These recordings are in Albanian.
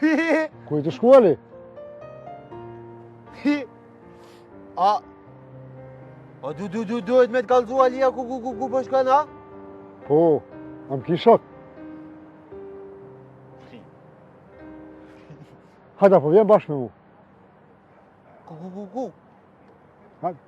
Ku i të shkuali? A duhet me të kallëzu Alia ku po shkon, a? Po, am ki shok. Hajde, po vjen bashkë me mu. Ku? Hajde.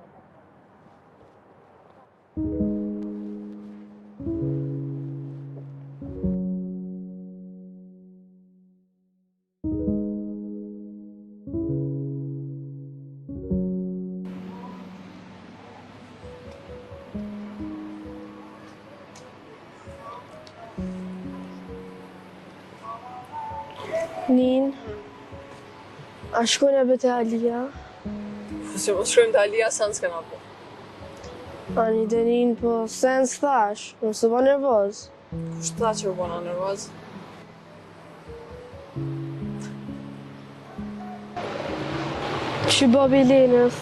Nin, a shkojnë e te Alia? Se mos shkojmë të Alia, sa në s'kena po. Ani dhe nin, po sens thash, unë së ba nervoz. Kushtë tha që u bona nervoz? Që babi Lenës?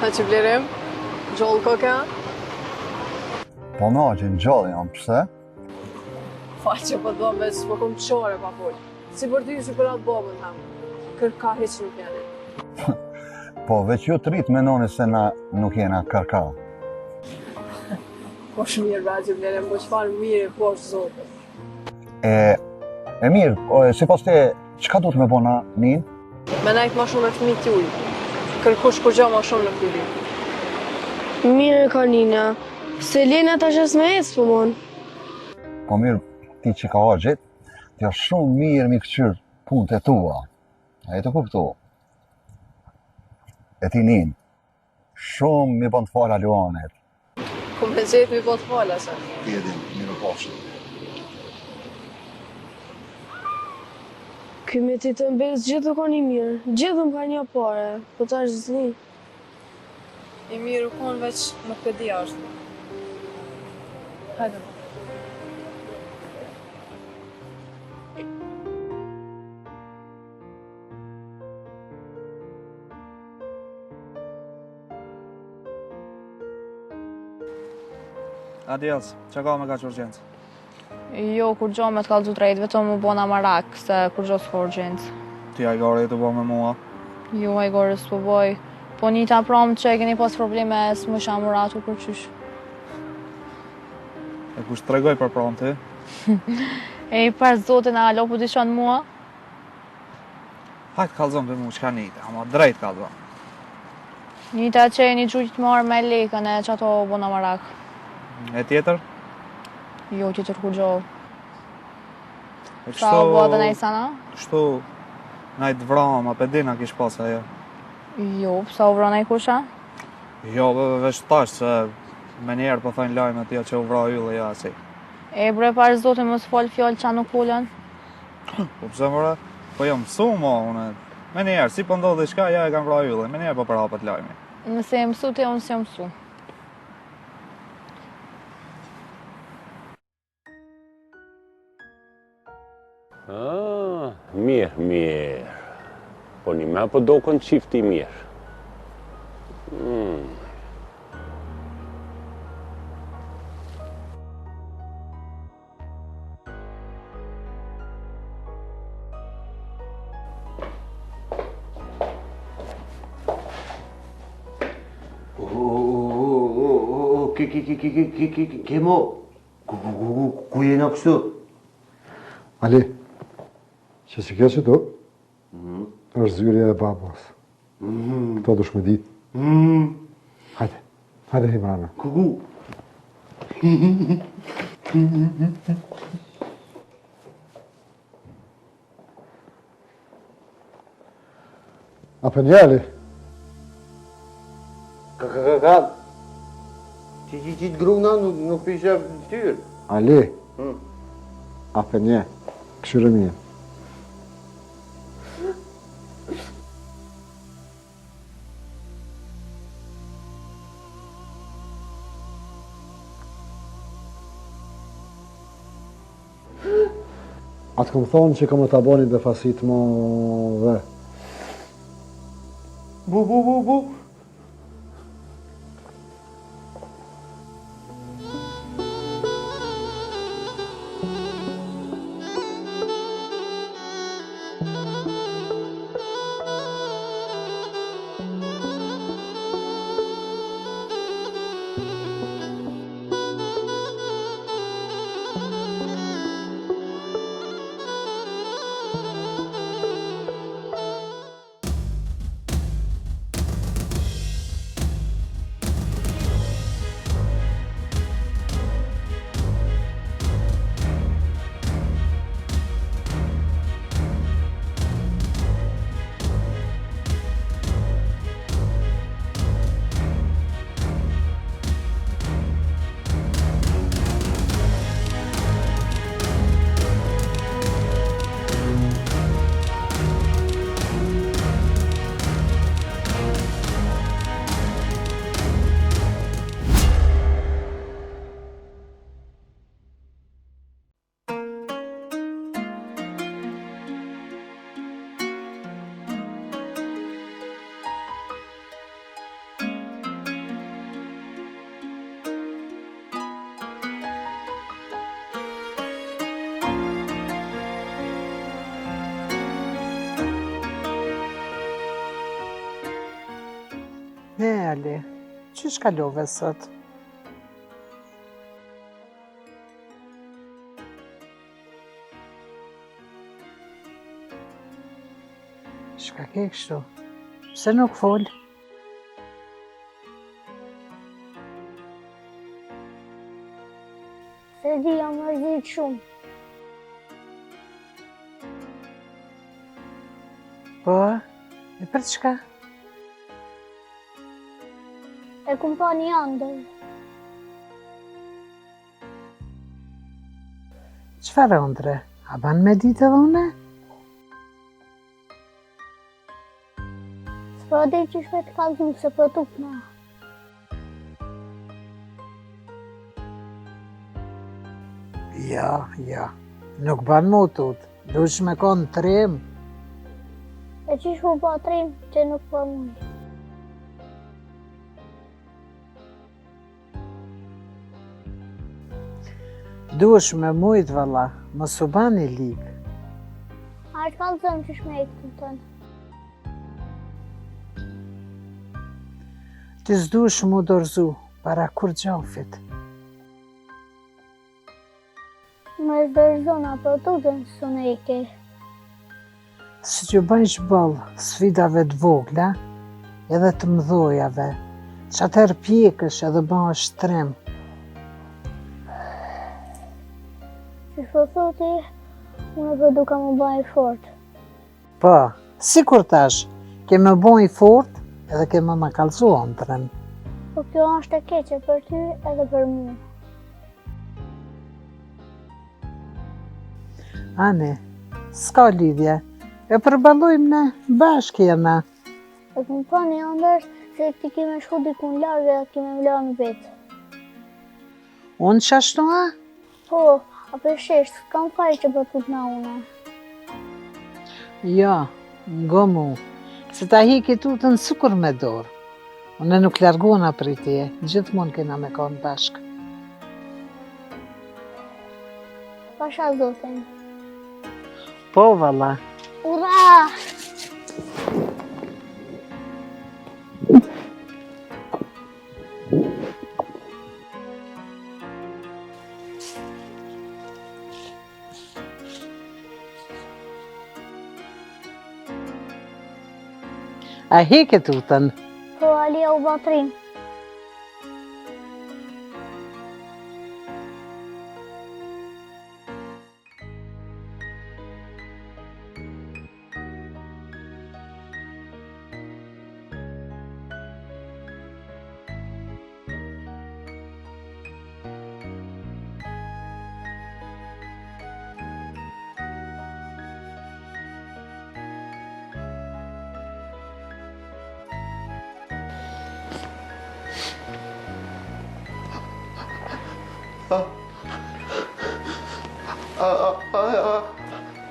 Ha që blerim? Gjollë koka? Po me aqen gjallë jam, pse? Falë që po do me s'po kom qore pa full. Si për ty, si për atë babën tam. Kërka heq nuk jeni. Po veç ju të rritë menoni se na nuk jena kërka. Po shumë mirë ba që blerim, po qëfar mirë po është zote. E mirë, si pas te, qka du të me bona, Nin? Me najtë ma shumë e fëmi t'juj. Kërkush kur gjo ma shumë në këti. Mire ka Nina, se Lena ta shes me ecë për mon. Po mirë, ti që ka agjit, t'ja shumë mirë mi këqyrë punët e tua. A e të kuptu? E ti Nin, shumë mi bënd fala Luanet. Kom me gjetë mi po të fala se. Ti edhin, mirë pashë. Këmi ti të mbes gjithë ka një mirë, gjithë më ka një pare, po ta është zni. I mirë u konë veç nuk e di ashtë. Hajde. Adiels, që ka me ka që urgjencë? Jo, kur gjo me të kalëzu drejt, vetëm mu bona marak, se kur gjo s'ka urgjencë. Ti Ajgari të bo me mua? Jo, Ajgari s'po boj. Po një ta prom që e keni pas probleme s'mu shamuratu për qysh. E kush të regoj për prom ti? E i për zotin a alo po t'i shanë mua? Hajtë kalzon për mu, qka njëte, ama drejt kalzon. Një ta që e një gjujt marë me lekën e që ato bona marak. E tjetër? Jo, tjetër kur gjo. E Qa o bo dhe nej sana? Kështu, najtë vrama, pe dina kish pas ajo. Jo, pësa u vrona i kusha? Jo, veç tash se me njerë po thajnë lajme atia që u vra ylle ja si. E bre parë zotin mos fol fjallë qa nuk folën. Po pëse mëre? Po jo mësu ma, une. Me njerë, si po ndodhë shka, ja e kam vra ylle, me njerë po për hapët lajme. Nëse e mësu ti, unë si e mësu. Mirë. Po një me po do kënë qifti mirë. Kemo, ku jena kështu? Ali, që si kjo që tu, është zyrja e babas. Këto dush me ditë. Hajde Himrana. Ku? A për një, Ali? Ka. Ti të gruna nuk pisha tyrë. Ali, a për një, këshyre mje. Atë këmë thonë që këmë të aboni dhe fasit më dhe. Bu. Ali, qysh kalove sot? Shka ke kështu? Pse nuk fol? Se di jam mërzit shumë. Po, e për çka? E kum pa një andër. Çfarë ëndre? A ban me ditë edhe une? S'po di që shme të kalzu se po tukna. Ja, nuk ban motut, dush me konë trim. E qish po pa trim që nuk po mund. Dush me mujt valla, mos u bani lik. A është kalzëm që shme e këtë tënë. Ti s'dush mu dorzu, para kur gjafit. Më zdërzona për tutën së në i ke. Si që bajsh ball sfidave të vogla, edhe të mdhojave, që atër pjekësh edhe bash trem. Që shpo thoti, unë për duka më baj fort. Po, si kur tash, ke me boj fort edhe ke me kalzu ëndrën. Po kjo është e keqe për ty edhe për mu. Ani, s'ka lidhje, e përballojmë ne bashkë jena. E kum pa një andër se ti kime shku dikun largë dhe kime vla në vetë. Unë qashtu a? Po, a për shesh, s'kam faj që për tut na une. Ja, ngo mu, se ta hiki tutën sukur me dorë. Unë nuk largona për i tje, gjithmonë kena me konë bashkë. Pasha zotin. Po, valla. Ura! A heke tutën? Po, Alia u batrim.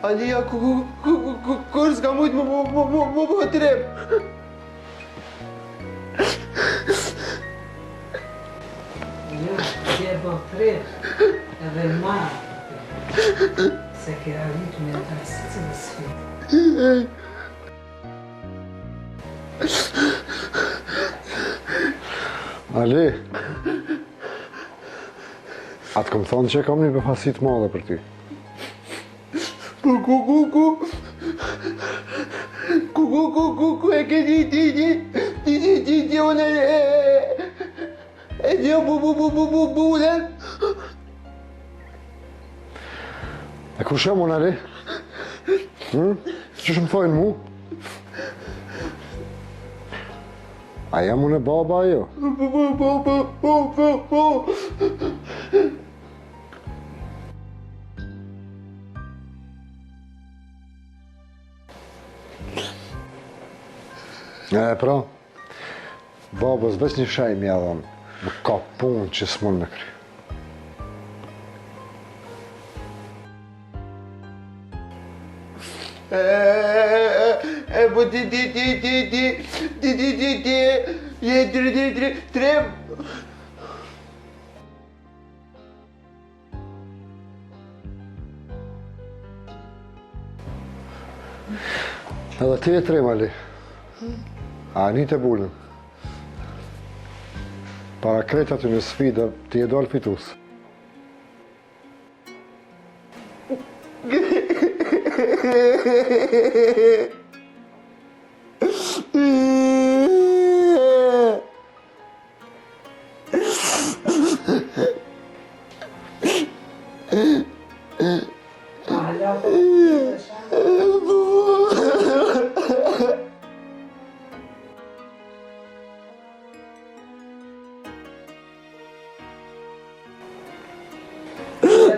Alia, kur s'ka mujt më trem. Jo, je bo trep, edhe ma. Se ke arrit me ta si të dhe sfit. Ali, atë kom thonë që kam një befasit madhe për ty. Ku e ke ti unë e një bulen. E ku shem unë, Ali? Që shumë thojnë mu? A jam unë e baba jo? Po. E pra, babës veç një shaj mja dhonë, më ka punë që s'mon me kry. Po ti je trem. Edhe ti e trem, Ali. A një të bullën. Para krejt aty në sfida, ti e dal fitus.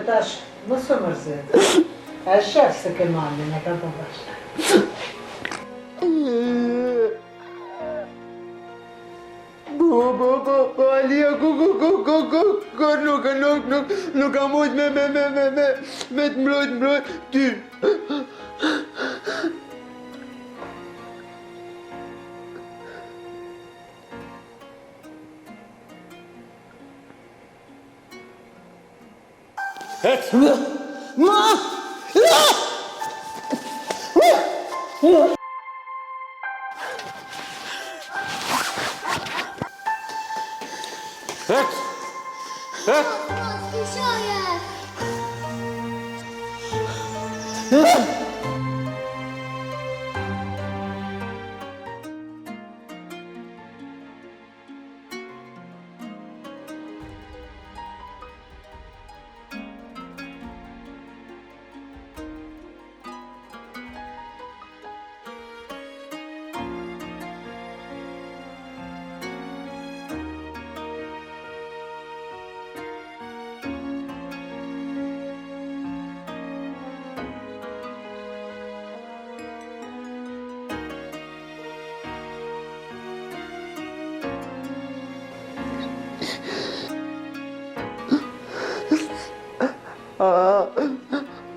Tash, mos u mërzit. E shef se ke malin, e ka të bashkë. Alia, nuk ka mujt me të mbrojt ty.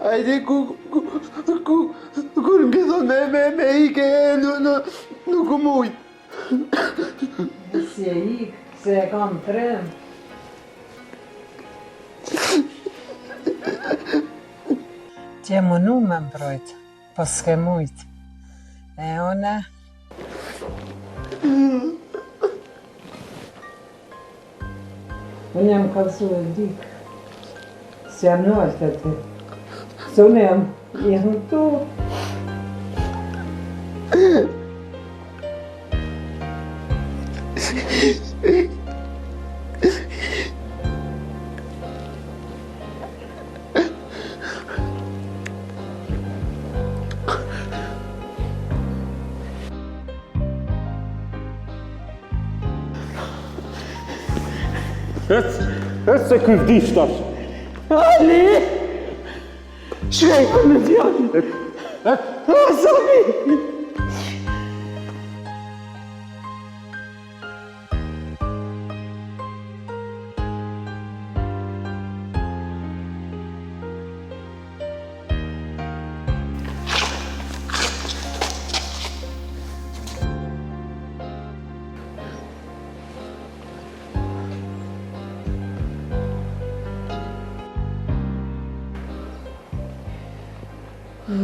Ajde, kur më thonë me ike, nuk u mujt. Si e ik, se e kam tren. Ti e mënu me mbrojt, po s'ke mujt. E one? Unë jam kalsu e dik. Se jam në altë të ti. Se unë jam tu. Se ky vdish tash. Ali! Shkaj për me djali! Zami!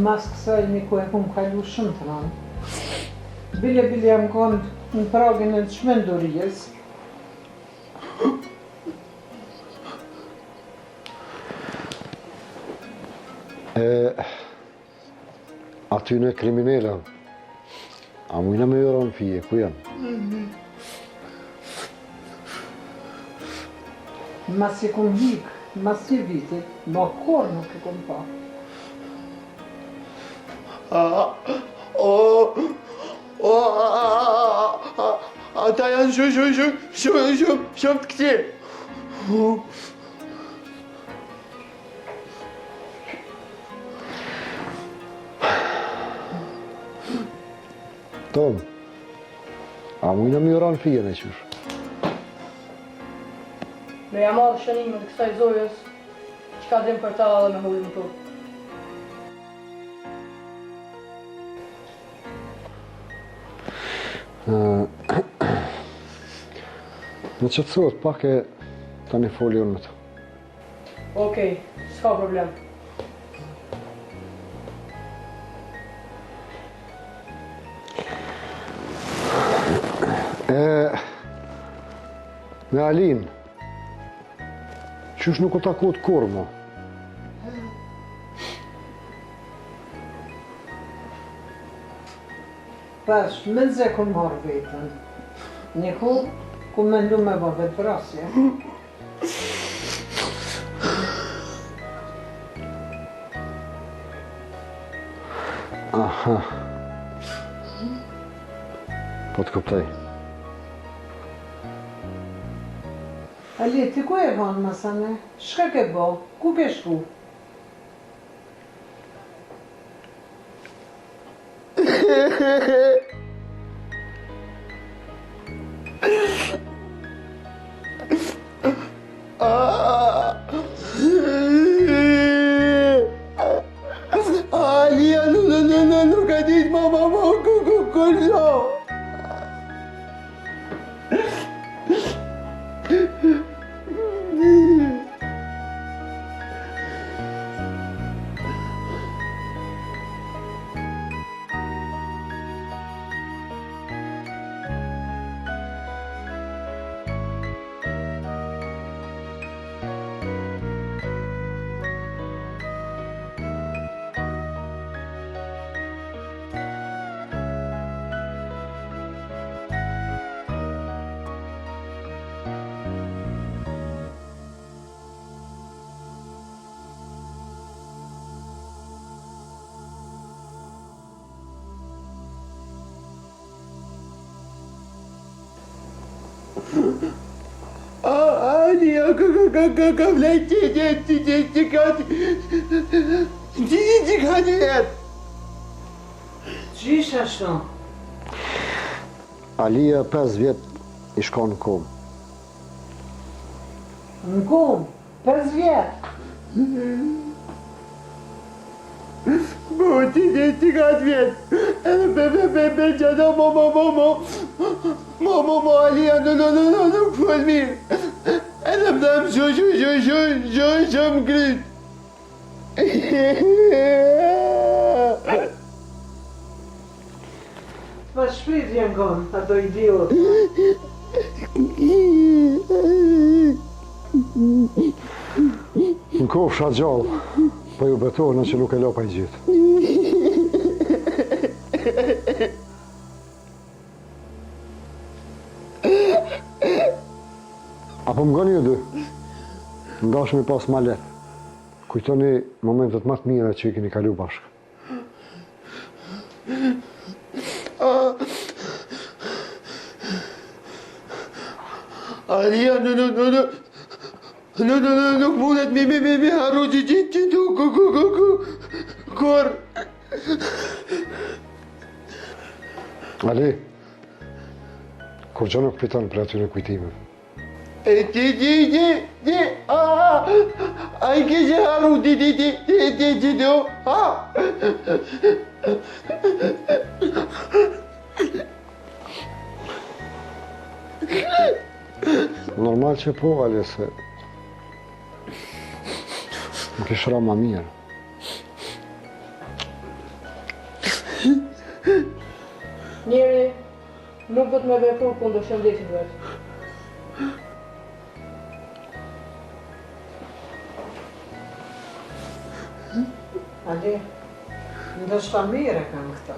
Mas kësaj një ku e kum kalu shumë të ranë. Bile jam konë në pragin e të shmendurijes. Aty në kriminella, a mujna me jora në fije, ku janë? Mas i kum hik, mas një vitit, ma kur nuk e kum pa. Ata janë shumë të këqe. Tom, a mujna me jora në fije në qysh? Me jam marrë shënimin të kësaj zojës, që ka dim për ta dhe me hullin të. Në qëtësot, pak e ta një foli unë me të. Okej, s'ka problem. Me Alin. Qysh nuk u takut kur, mo? Pash, me nxe ku marrë vetën. Një kohë ku me ndu me bë vetë vrasje. Aha. Po të kuptoj. Ali, ti ku e vonë masane? Shka ke bo? Ku ke shku? Alia, nuk e ditë mama, kërëso. Alia, ka vlejt që ka jetë. Që ishë ashtu? Alia 5 vjet i shkon në kom. Në kom? 5 vjetë? Po, që ka vjetë. Edhe që do mo, Alia, nuk fol mirë. Edhe më dhem shumë kryt. Pa shprit jenë konë, ato idiot. Në kohë fshat gjallë, po ju betohëna që nuk e lopa i gjithë. Apo më goni ju dy, ndashmi pas ma letë. Kujtoni momentet më të mira që i keni kalu bashkë. Alia, nuk mundet me harru që tu kur. Ali, kur që nuk fiton për aty në kujtime. A i ke që harru që tu, Normal që po, Ali, se më kishë ra ma mirë. Njeri, nuk do të me vepru kundër shëndetit vetë. Ali, ndoshta mirë e kam këta.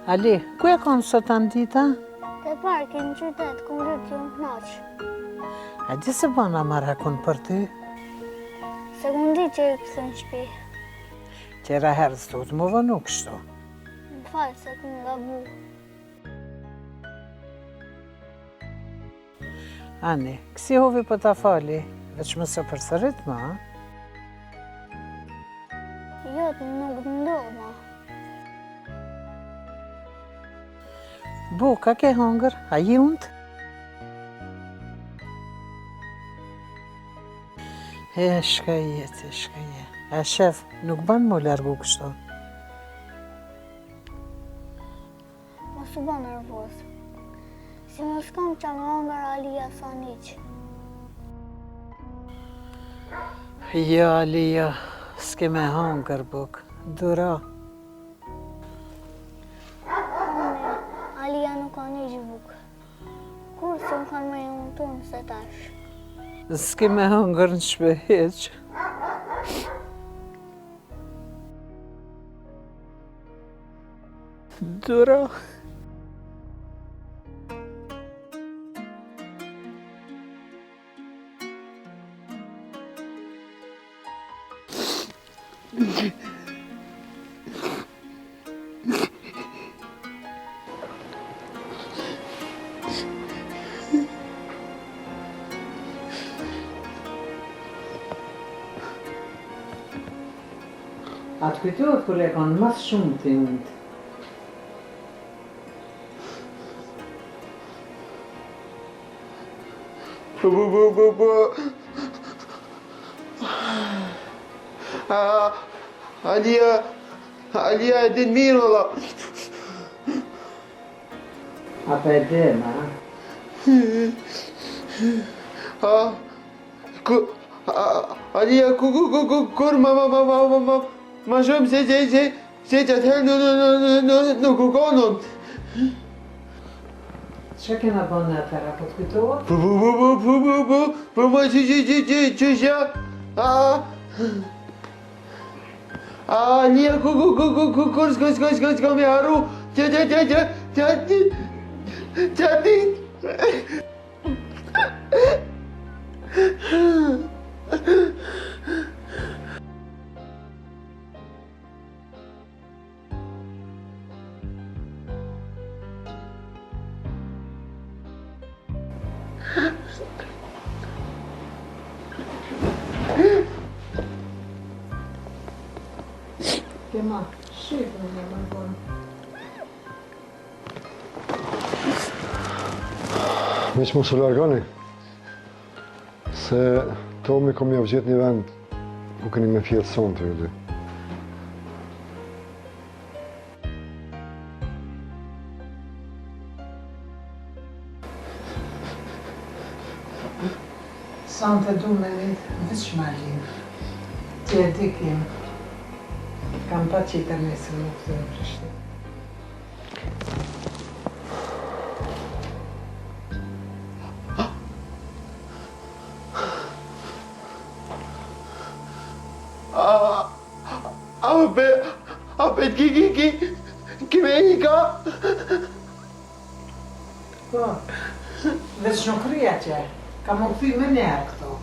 Ali, ku e konë sot Andita? Te parki në qytet, ku më rritë ju në knaqë. A di se bëna marra konë për ty? Se ku më di që i kësë në shpi. Qera herë s'tu të më vënu kështu. Më falë se ku nga bu. Ani, kësi hovi po ta fali, veç më së përsërit ma, ha? Jo, nuk ndodh, ma. Bu, ka ke hongër? A ji unë? Shka jetë, shka jetë. A shef, nuk ban më largu kështu. Mos u bë nervoz. Si më shkon që më hongër Alia sa niq. Jo, Alia, s'ke me hongër buk. Dura. Alia nuk ka niq buk. Kur se më kanë me unë tonë se tash. S'ke me hongër në shpe heq. Dura. Atë kujtohet kur e kanë mas shumë të undë. Alia e din mirë, valla. Apo e din, ha? Alia, kur ma shumë se që atëherë nuk u konën. Që kena bënë atër, apo të kujtohet? Po ma që shja. Alia, kur s'ka me haru. Qati. Kema, shqipë në më bënë. Veç mos u largoni, se Tomi kom javë gjithë një vend ku keni me fjetë sonë të ju dy. Sonë të du me një vëç malin. Ti e di kim. Kam pa qita mesër nuk të në Prishtinë. Ki me i ka? Po, veç nuk rria që, ka më këthy me njerë këto.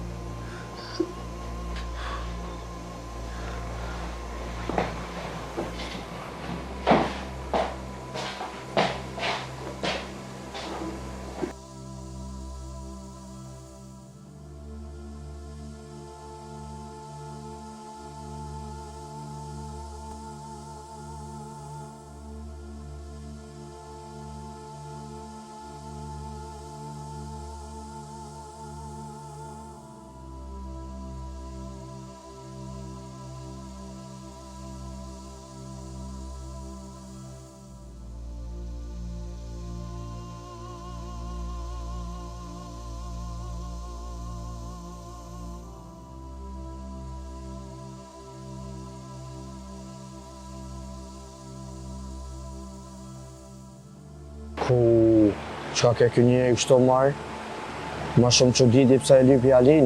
Ku qa ke kënje e kështu marë, ma shumë që diti pësa e lypi Alin.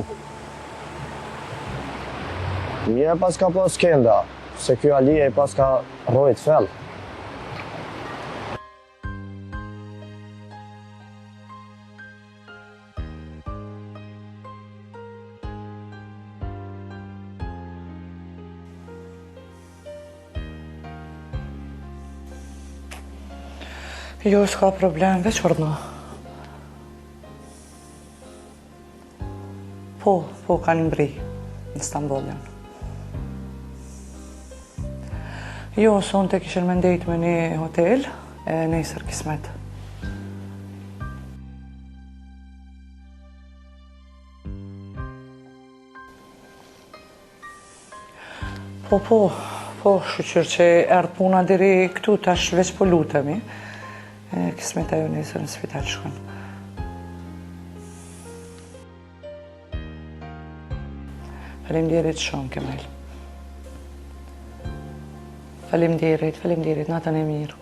Mje pas ka pas kenda, se kjo Ali e pas ka rojt fell. Jo, s'ka problem, veç orno. Po, kanë mbri në Stamboll janë. Jo, sonte kishin me ndejt me një hotel, e nesër kismet. Po, shqyqyr që erdë puna diri këtu, tash veç po lutemi. Kismet ajo nesër në spital shkon. Faleminderit shumë, Kemal. Faleminderit, natën e mirë.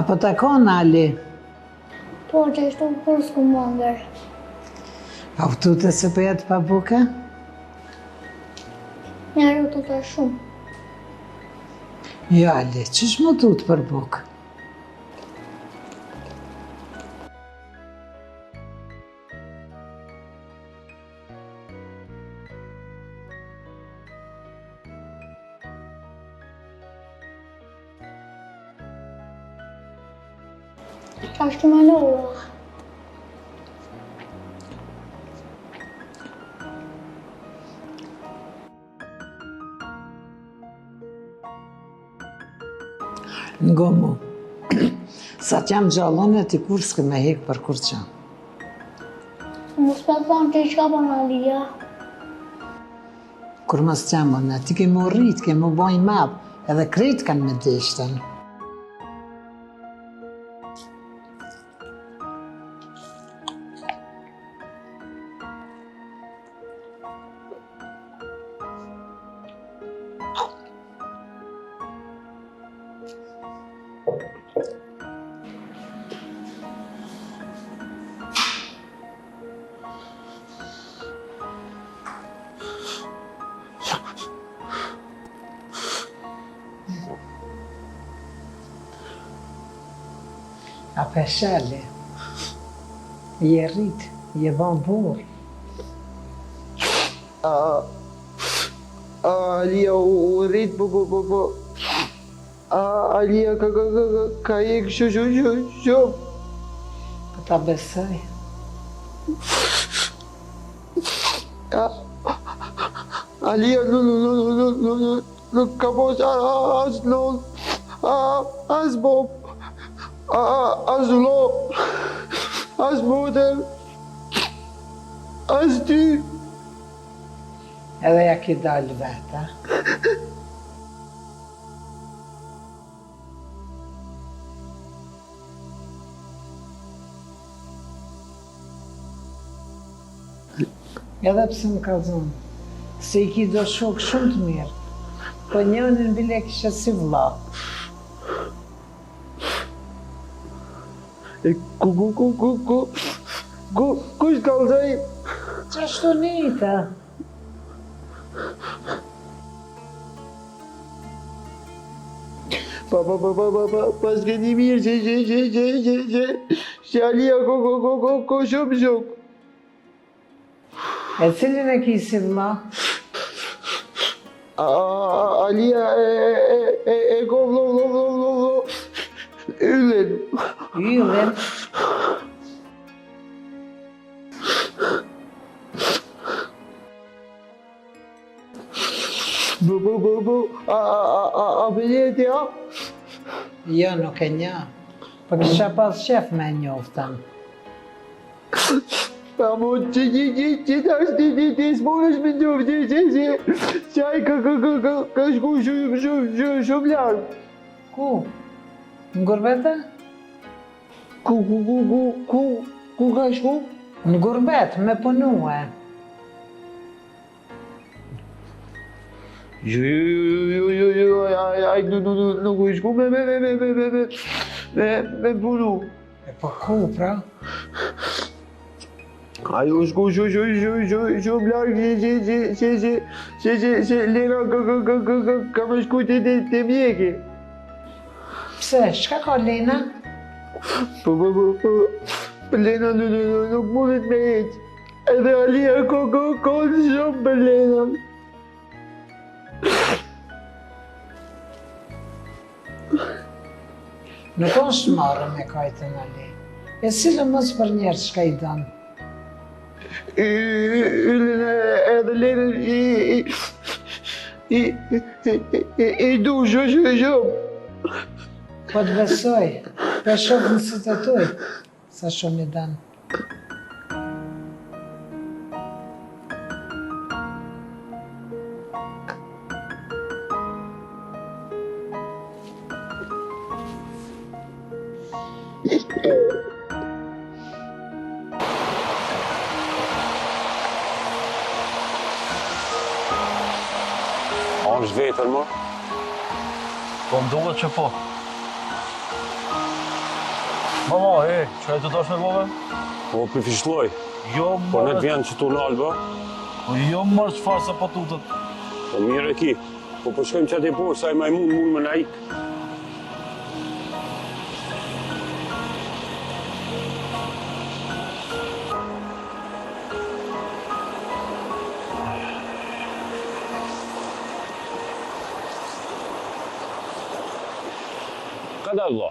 Apo takon, Ali? Po, që ishtu kur s'ku mongër. A u tute se për jetë pa buke? Njerë u tute shumë. Jo, Ali, qësh më tute për bukë? Qa është me lora? Ngo mu, sa që jam gjallon e ti kur s'ke me hek për kur që. Mos me thonë që i shka për në lija. Kur mos që jam, ti ke mu rrit, ke mu bojnë madhë, edhe krejt kanë me deshten. A peshale, je rrit, je ban burë. Alia u rrit, po. Alia ka ik shumë. Po ta besoj. Alia nuk ka pos as non, as bob. As lop, as model, as ty. Edhe ja ki dalë veta. Edhe pse më ka zonë, se i ki do shokë shumë të mirë, po njënin bile kishe si vlla. Kush kalzaj? Qashtu njëta? Pas këti mirë që Alia ko shumë. E cilin e ki si vlla? Alia e ko vlo. Yllen. Yllen? A përjeti, a? Jo, nuk e nja. Po kisha pas qef me njoftën. Pa mo që tash ti s'monesh me njoftë që ai ka shku shumë larg. Ku? Në Gurbete? Ku ka shku? Në Gurbet, me punue. Jo, ai nuk u shku me punu. E po ku, pra? Ajo shku shumë largë që Lena ka më shku të mjeki. Pse, çka ka Lena? Po, Lena nuk mundet me heq. Edhe Alia ka shumë për Lena. Nuk është marrë me kajtën Ali. E silë mos për njerë çka i danë. Edhe Lena i du shumë. Po të besoj, për shokë në së të tuj, sa shumë i danë. A është vetër, më? Po më duhet që po. Mama, që e të dosh me bove? Po për fishloj. Jo, Po në të vjenë që tu në alba? Po jo mërë që farë se po tutët. Po mire ki. Po përshkojmë që ati por, sa i majmun mund më na ikë. Kada vlo?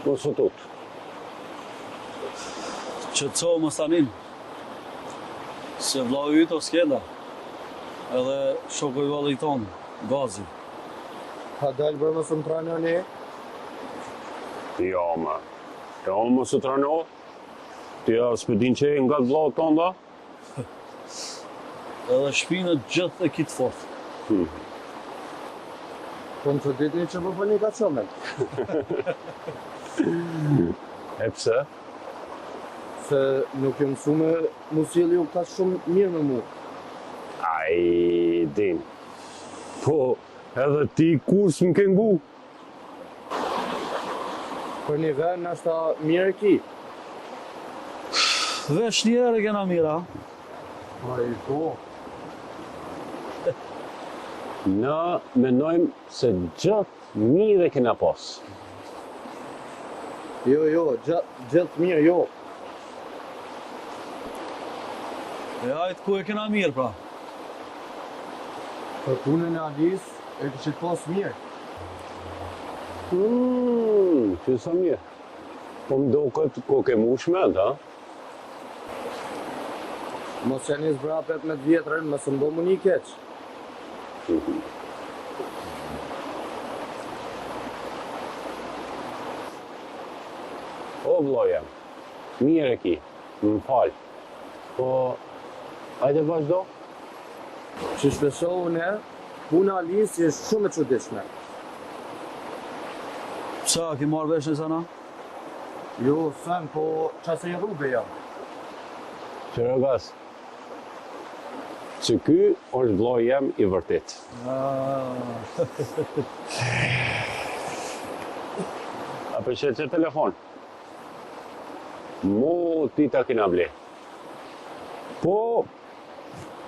Mos u tut. Qëtëso më stanin. Se vlau ytë o skenda. Edhe shoku i valli tonë, Gazi. Ka dalë bërë më së më trano ne? Jo, ma. Jo, më së trano. Ti s'pëdin që e nga të vlau tonë, da? Edhe shpinët gjithë e kitë fort. Po më të ditin që më një ka qomen. E pse? Se nuk jë mësu me musjeli u ka shumë mirë me mu. Ai, din. Po, edhe ti kurs më ke ngu. Për një vend nashta mirë e ki. Vesh njerë e kena mira. Ai, po. Na menojmë se gjithë mirë e kena pas. Jo, gjithë mirë, jo. E ajtë ku e kena mirë, pra? Për punën e Alis, e këshit pas mirë. Që sa mirë. Po më do këtë ko ke mu shmend, ha? Mos që njës bra 15 vjetërën, më së mdo më një keqë. O, vlojem, mirë e ki, më falë. Po, ajde vazhdo? Që shpeshohu ne, puna Alisë është shumë e çuditshme. Sa, ki marrë vesh në sana? Jo, sen, po qase i rrube jam. Qëragas, që ky është vlojem i vërtet. A përshet që telefon? Mu ti ta kina ble. Po,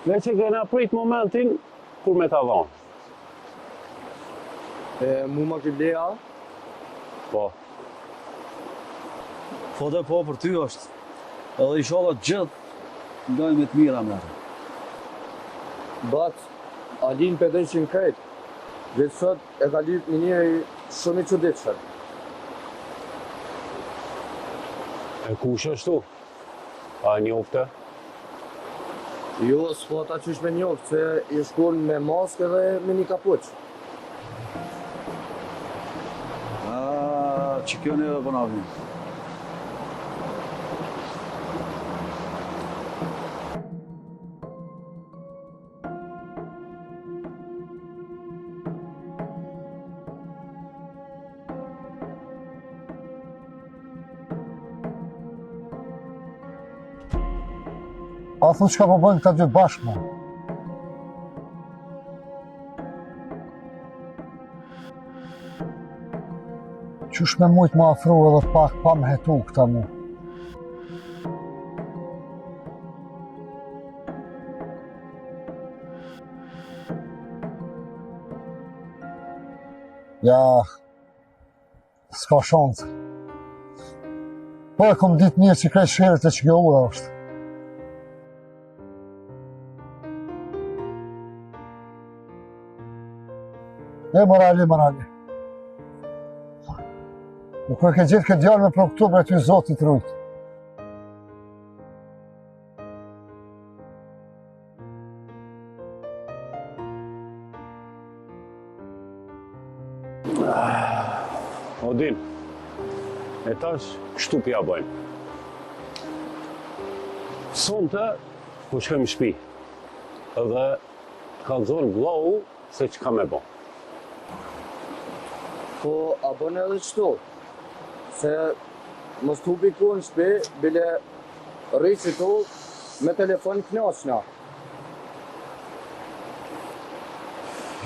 me që kena prit momentin, kur me ta dhonë. Mu ma ki bleja? Po. Po dhe po për ty është. Edhe i sholla gjithë ndaj me të mira me. Bat, Alin për dëshin krejt. Dhe sot e ka lyp një njëri shumë i çuditshëm. E kush është tu? A njofte? Jo, s'po ta qysh me njoft, se i shkon me maskë dhe me një kapuç. Që kjo një dhe për navni. A thu çka po bëjnë këta dy bashkë, mo? Qysh me mujt më afru edhe pak pa më hetu këta mu? Ja, s'ka shansë. Po e kom ditë mirë që krejt shkret e që kjo ura është. Morali. Nuk e ke gjithë këtë djarë me për oktobre ty zotit rujtë. Odin, e tash kështu pja bëjmë. Sonte, ku shkëm në shpi, edhe ka zonë vlau se që ka me bo. Po, a bën edhe qëtu, se mos t'hupi ku në shpi, bile rriqë tu me telefon knaqna.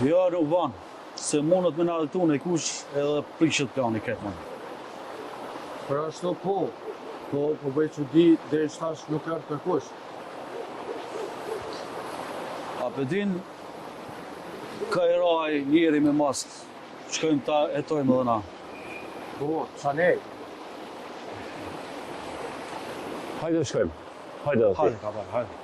Ja, nuk ban, se mundët me në altu në kush edhe prishet plani këtë më. Për ashtu po bëj që di dhe i shtash nuk erë për kush. A pëdin, ka i raj njeri me maskë, shkojmë ta etojmë edhe na. Po, qa nej? Hajde shkojmë, hajde dhe ti. Hajde, kapar, hajde.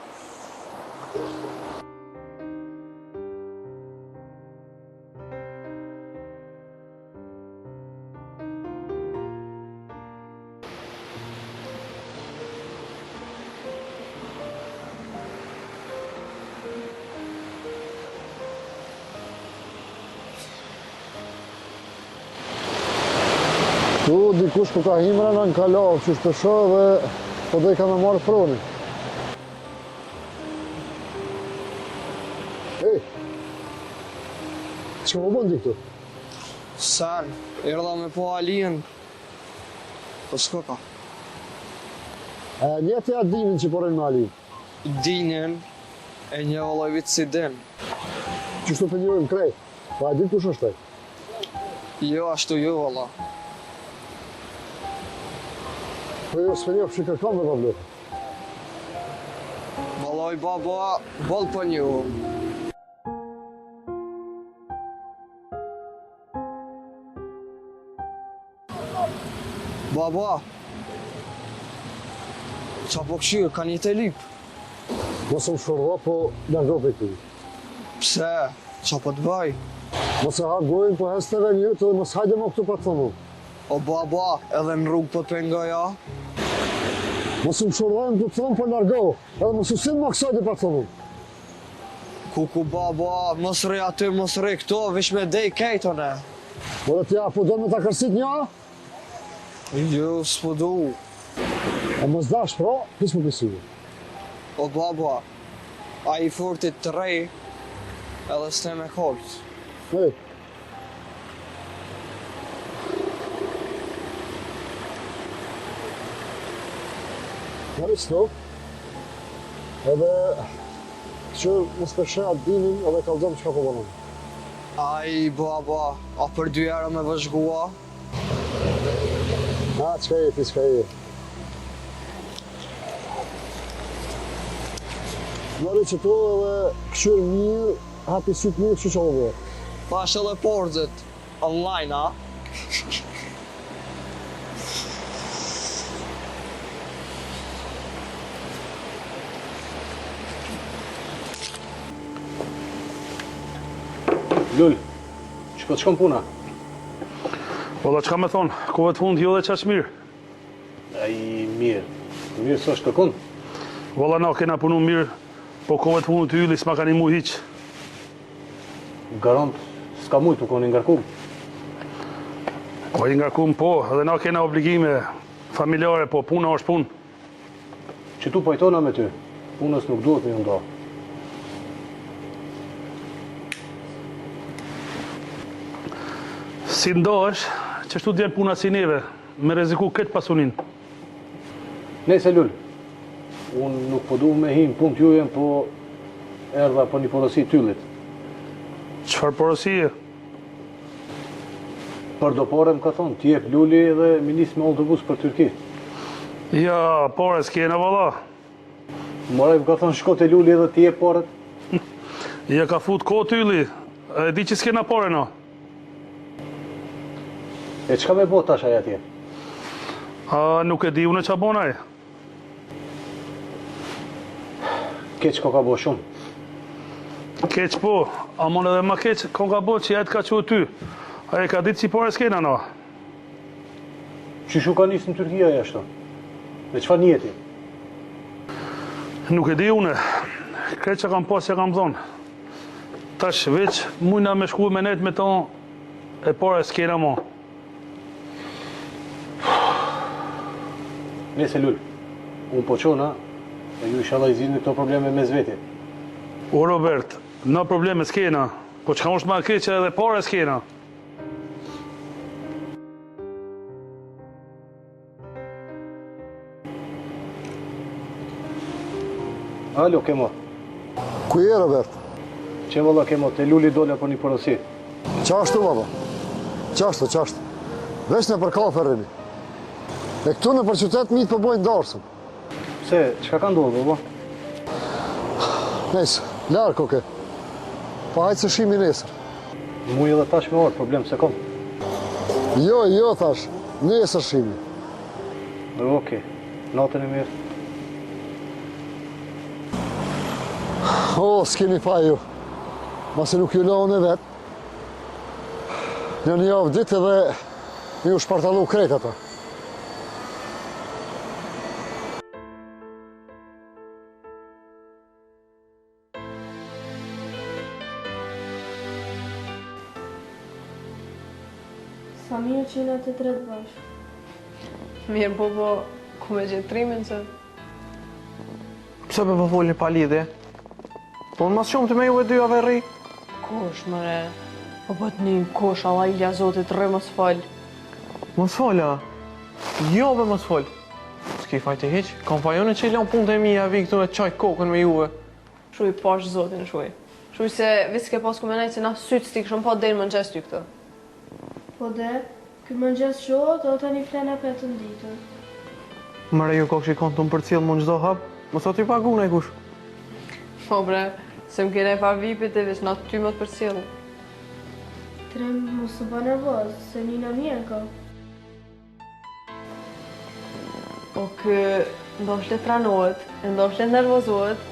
Tu dikush po ka himra në kalavë që shpesho dhe po dhe i ka me marrë froni. Ej, që më bëndi këtu? Sen, erdha me po Alien. Po s'ko ka? Njeti atë dinin që porojnë me Alin. Dinin e një vëllajvit si din. Qështu për njërën krejt? Pa e din kush është taj? Jo, ashtu jo, valla. Po jo, s'pe një fshikër kam dhe bablet. Vallaj baba, bol për një. Baba, qa po këshirë, ka një të lip? Mos më shurra, po largo për këtu. Pse, qa po të baj? Mos e ha gojnë, po hesteve një të dhe mos hajde më këtu pa të thonë. O baba, edhe në rrugë po të pengoja? Mos më shurrojnë të thonë, po largo, edhe mos usin më kësajde pa të thonë. Kuku baba, mos rej aty, mos rej këto, vish me dej kejtone. Po dhe tja, po do me ta kërsit një? Jo, s'po du. E mos dash, pra, pis më pisuju. O baba, a i fortit të rej, edhe s'ne me kolët. Ej. Nërë s'to, edhe që më speshe atë dinin edhe kalzëm që ka po bënon. Aj, baba, a për 2 herë me vëzhgua? Na, qka je, ti qka je. Nërë që to edhe këshyrë mirë, hapi sytë mirë, që më bërë. Pash edhe porzit, online, a? Lull, që po të shkom puna? Ola, që ka me thonë, kove të fund jo dhe qash mirë? Mirë së është kërkun? Ola, na kena punu mirë, po kove të fund të yli s'ma ka një mu hiq. Garant, s'ka mujtë të koni ngarkum? Po i ngarkum po, edhe na kena obligime familjare, po puna është punë. Që tu pajtona me ty, punës nuk duhet me nda. Si ndohesh, që shtu djenë puna si neve, me reziku këtë pasunin. Nese Lull, unë nuk po du me him punë t'jujen, po erdha po një porosi tyllit. Qëfar porosie? Për do pare më ka thonë, t'jep Lulli dhe minis me autobus për Tyrki. Ja, pare s'kjena valla. Moraj më ka thonë, shko te Lulli edhe t'jep paret. Ja ka fut ko t'yli, e di që s'kena pare no. E çka me bo tash aja atje? A nuk e di unë ç'a bon ai. Keq ko ka bo shumë. Keq po, a mon edhe ma keq ko ka bo që ja ka qu ty. A e ka ditë si pare s'kena no. Qyshu ka nisë në Turkia aja ashtu? Me çfarë njeti? Nuk e di une. Kreç që kam pas që kam thonë. Tash veç mujna me shku me net me tonë e pare s'kena mo. Nese lull, unë po qona, e ju inshallah i zgjidhni këto probleme me zveti. O Robert, na probleme s'kena, po çka është ma keq edhe pare s'kena. Alo, Kemo. Ku je, Robert? Që valla, Kemo, te lulli dole për një porosi. Qashtu, baba. Qashtu. Veç në për kafe rrëni. E këtu në për qytet mitë për bojnë darsëm. Pse, çka ka ndodhur, baba? Nesë, larë koke. Pa hajtë se shimi nesër. Mu edhe tash me orë, problem se kom. Jo, thash. Nesër shimi. Okej, natën e mirë. O, s'keni pa ju. Masi nuk ju lohën e vetë. Një javë ditë edhe ju shpartalu krejt ata. Sa mirë që jena të tretë bashkë. Mirë, po, ku me gjithë trimin që... Pse për po folni pa lidhje? Po në mas shumë të me ju e dy ave rri? Kosh, mëre. Po të një kosh, Allah ilja Zotit, rrë mos fal. Mos fola? Jo, be mos fol. S'ki fajti hiq, kompajone që i lanë punët e mija vi këtu e qaj kokën me juve. Shuj pash Zotin, shuj. Shuj se visë ke pas kumenaj që na sytë s'ti këshëm pa deri më në gjestu këtë. Po këtë më gjesë shohë, do të një flena për të nditën. Mëre ju kokë shikon të më për cilë më në gjdo hapë, më sot i pagu në e kush. Po bre, se më kene pa vipit e vish na ty më të për cilë. Trem, mos të ba nervoz, se një në mirë ka. Po ndosh le tranohet, ndosh le nervozohet,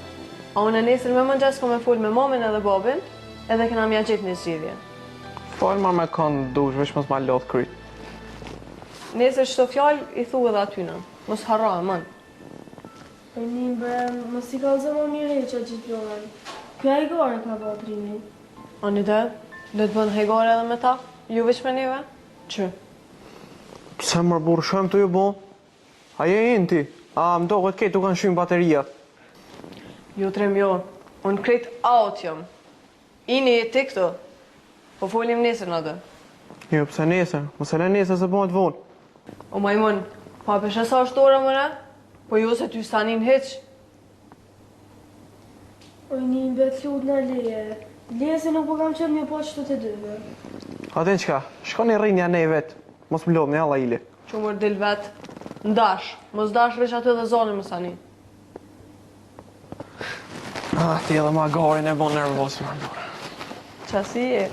a unë e nesër me më gjesë ko me full me mamin edhe babin, edhe këna mja gjithë një zgjidhje. Falë ma me kanë dush, veç mos ma lodh kryt. Nesër çdo fjalë i thu edhe atyna, mos harro e mën. E një bre, mos i ka zë më mirë që gjithë lorën. Kjo e gare ka ba trimi. A një dhe, le të bënë hegare edhe me ta, ju veç me neve? Që? Pse mërë burë shëm të ju bo? A je jenë ti? A më do këtë ketu kanë shymë bateria? Jo, trem jo, unë krejt aut jam. Ini e ti këto, po folim nesër në dhe. Jo, pse nesër? Mos e le nesër se bëhet vonë. O majmon, pa peshe sa është ora mëre? Po jo se ty s'tanin heq. O një bet lut në leje. Leje se nuk po kam qëtë një po qëtë të dyve. Aten qka, shkoni rrinja ne vetë. Mos më lodhni, alla ili. Që mërë dil vetë, ndash. Mos dash veç aty dhe zonë më sani. Ti edhe ma garin e bon nervos, më ndore. Qasi e?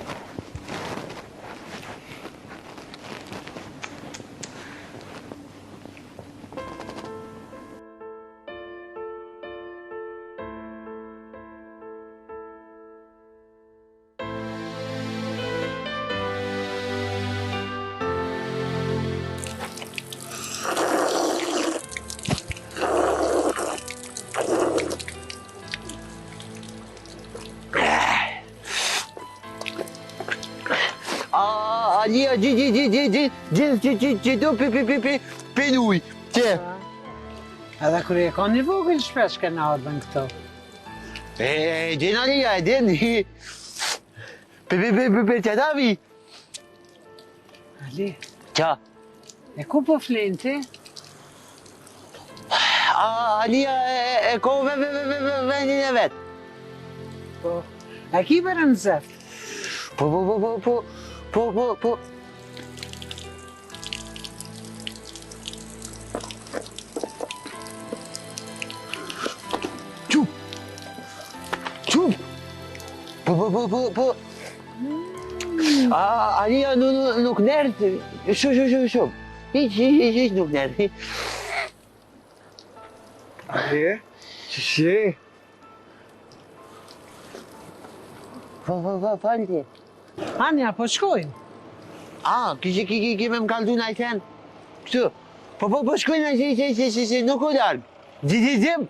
Alia, gjithë për uj, që? Edhe kër e ka një vogël shpesh ke në ardhën këto. Din Alia, din. Për që davi? Ali, Qa? e ku po flinë ti? Alia, e ko vendin e vetë. Po, e ki bërë në zëftë? Po. Qup. Po. Alia nuk nert. Shumë. Hiç nuk nert. Ali? Çiçi? Falti. Anja, po shkojnë? Kime më kaldu në ajten. Këtu. Po shkojnë që nuk u largë. Gjim.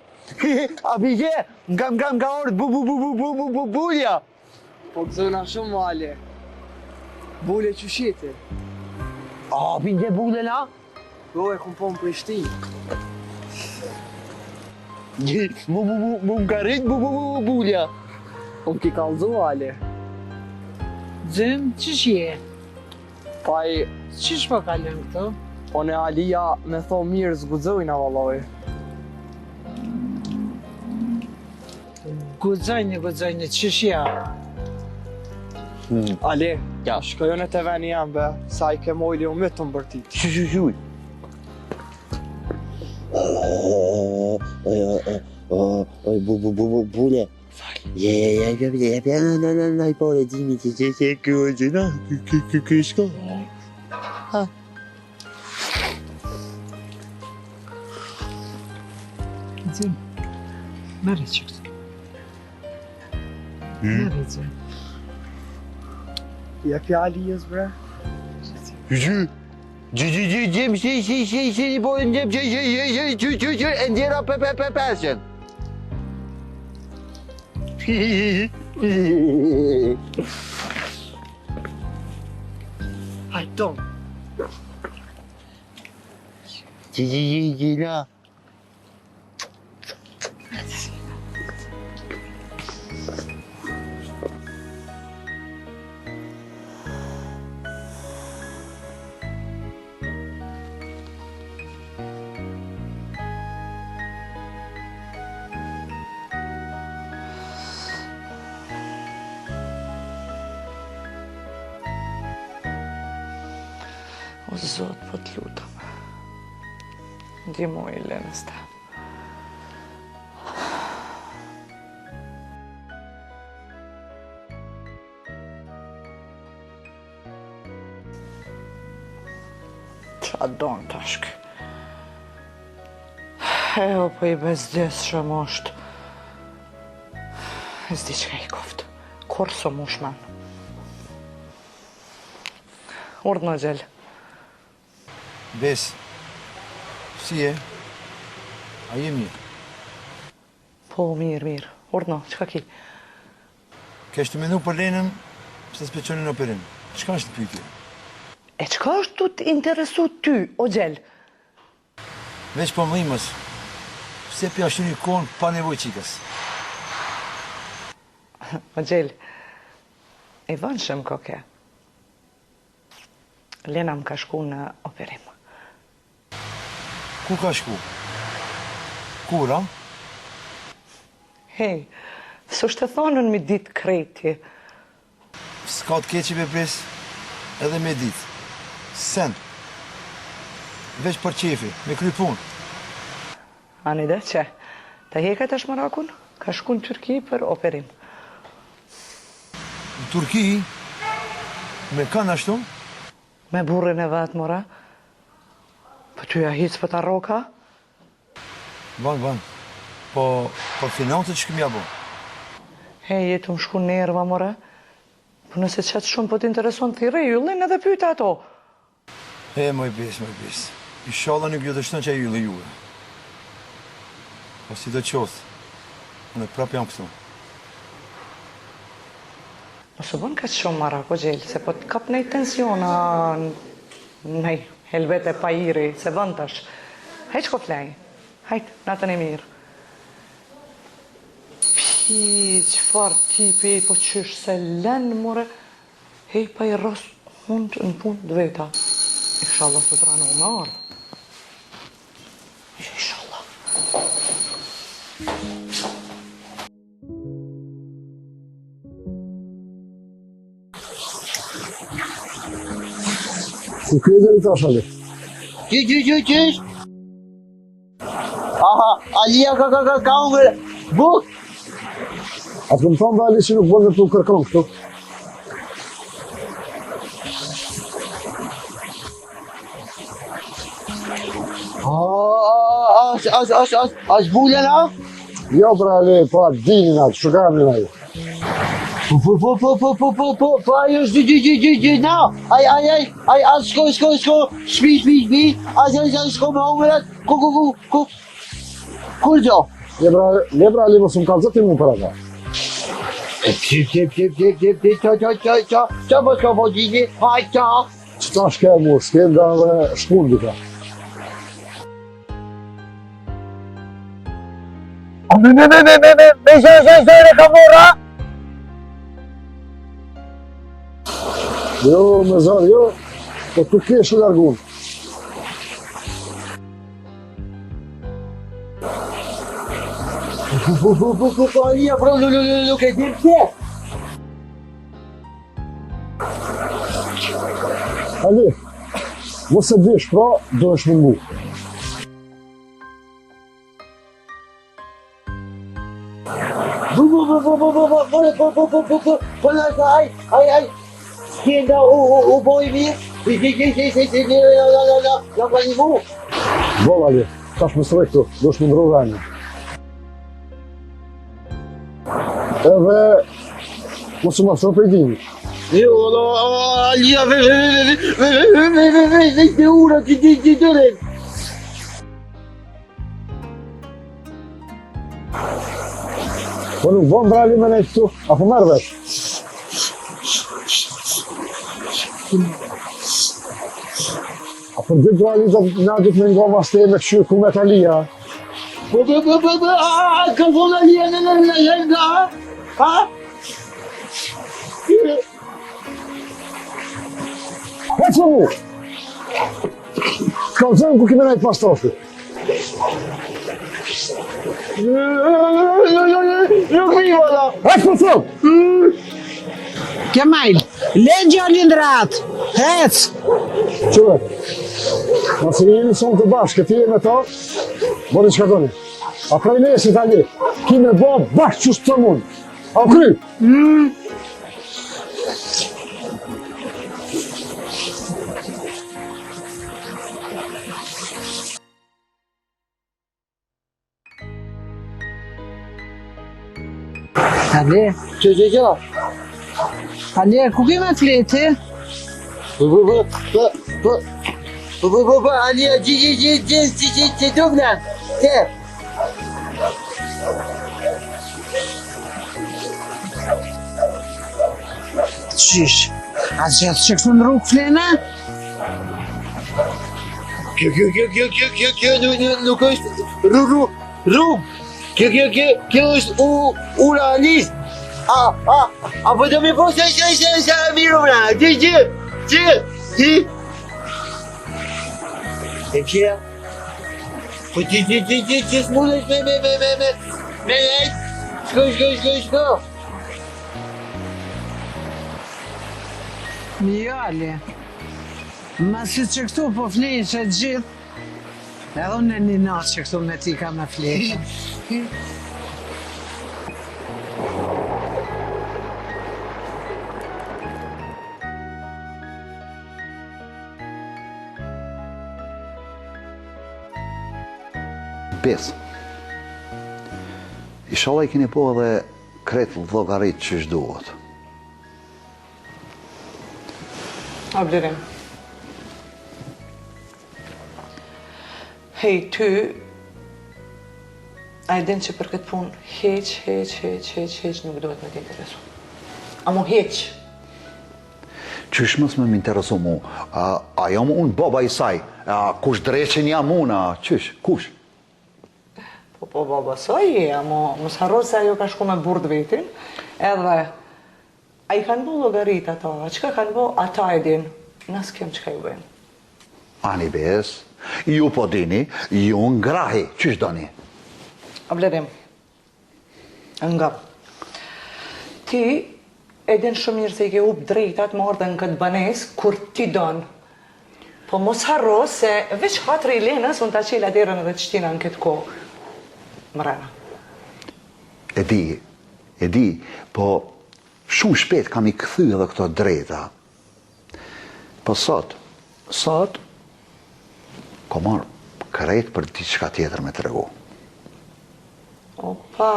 A bigje, nga orë bulja. Po gëzona shumë, Ali. Bule qëshiti. Bigje bule la? Po, e kom po në Prishtinë. Mu më karit bulja. Po ki kalzu, Ali. Gjim, qësh je? Paj... Qësh po kalën këtu? Po ne Alia me tho mirë zgudzojnë avalloj. Gudzojnë, qësh ja? Ali, shkojone të veni jam be, sa I ke mojli u mytë të mbërtit. Shuj. Bule. Në pore dimi që këshko. Gjim, merë qërë. Merë Gjim. Jepi Alijës, bre. Gjim, si një bojnë gjim, që ndjera peshen. Hajton. Gjila. O Zot, po të lutem. Ndihmoj Lenës ta. Qa donë tashk? Po I bezdes shumë është. Zdi qka I koftë. Kur së mushman. Urdhë në gjellë. Bes, si e? A je mirë? Po, mirë. Urdhë, qka ki? Kesh të menu për Lenën, se speqonin operim. Qka është të pytje? E qka është tu të interesu ty, o gjellë? Veç për mëimës, se për ashtu një konë pa nevoj qikës. O gjellë, I vënë shumë koke. Lena më ka shku në operim. Ku ka shku? Kura? Hej, së shtë thonën mi ditë krejtje. Ska të keqi me pres, edhe me ditë. Sen. Veç për qefi, me kry punë. Ani dhe që, të heka të shmarakun, ka shku në Turki për operim. Në Turki? Me kanë ashtu? Me burrin e vetë, mora. Po ty ja hitës për ta roka? Ban. Po, për financët që këmja bo? Hej, jetu më shku nerva, mora. Po nëse qëtë shumë po t'intereson të thire yllin edhe pyta ato. Moj bes. Inshallah nuk jo të shton që a yllë juve. Po si do qosë, unë prap jam këtu. Mos u bën kaq shumë marak o gjellë, se po t'kap nej tensiona, nej helvete pajiri, se bën tash. Hajt shko flaj, hajt, natën e mirë. Qëfar tipi, po qysh se lenë, more. Hej, pa I rros mund në punë dveta. Inshallah të tranu me ardhë. Inshallah. Ku kreze I tash Ali? Qysh? Aha, Alia ka unë buk. A të më thonë dhe Ali që nuk bënë të kërkon këtu? As bulen a? Jo, bre, Ali, po atë dinin atë, shukamin atë. Po ajo është na. Aj, shko, shpi. Aj, shko me umërat. Kur gjo? Le, bre, Ali, mos më kalzat ti mu për ata. Qa po s'ka po gjini? Haj, qa? Qëta shke mu, s'ke nga dhe shpun dita. Me shë, ka mora? Jo, me zërë, jo, po të kesh largun. Alia, bro, nuk e dim se. Ali, mos e dish, pra, do është mungu. Aj, Kenda u boj mirë, ja ka një mu. Boll, Ali, tash më sërë këtu, do është më ndru dhejnë. Edhe, mos u më sërë për i dini. Jo, Alia, dhe ura që dërën. Po nuk bom brali me nejtë këtu, apo merë vesh? Apo në dy brali dhe nga dhëtë me nga vaste me këshyrë ku me të Alia. Ka thonë Alia në jenda, ha? Hecë më mu! Ka zënë ku kime nejtë pas trofi. Nuk mi valla! Hecë më thëmë! Kemal, le gjallin ratë, hec! Qëve, nëse jemi sonë të bashkë, këti e me ta, bori që ka doni. A prej nesit Ali, ki me ba bashkë qështë të mund. A kry? Ali, Që? Ali, ku kime fleti? Alia, që dublan, që? Qish, a gjithë që këtu në rrugë flena? Kjo nuk është rrugë. Kjo është ura Alis. Apo do mi po se miru mra. Që? E kja? Po që s'mundesh me Shko. Jo, Ali, ma si që këtu po flejnë që gjithë, edhe unë një natë që këtu me ti ka me flejnë. Pes. Inshallah I keni po edhe kretë llogarit që shduhet. A Blerim. Hej, ty, a e din që për këtë punë heq nuk duhet me t'interesu. A mu heq. Qysh mos me m'interesu mu? A jam unë baba I saj? A kush dreqen jam unë? Qysh? Kush? Po baba saj je, mos harro se ajo ka shku me burd vetin, edhe a I kanë bo llogarit ata, a qka kanë bo, ata e din, nas kem qka ju bëjnë. Ani bes, ju po dini, ju ngrahi, qysh doni? A Blerim, nga, ti e din shumë mirë se I ke up drejtat më ardhe në këtë banes, kur ti donë. Po mos harro se veç 4 I lenës unë ta qila derën edhe të shtina në këtë kohë. Mrena. E di, po shumë shpet kam I kthy edhe këto drejta. Po sot, Ko marrë krejt për diçka tjetër me të regu. Opa,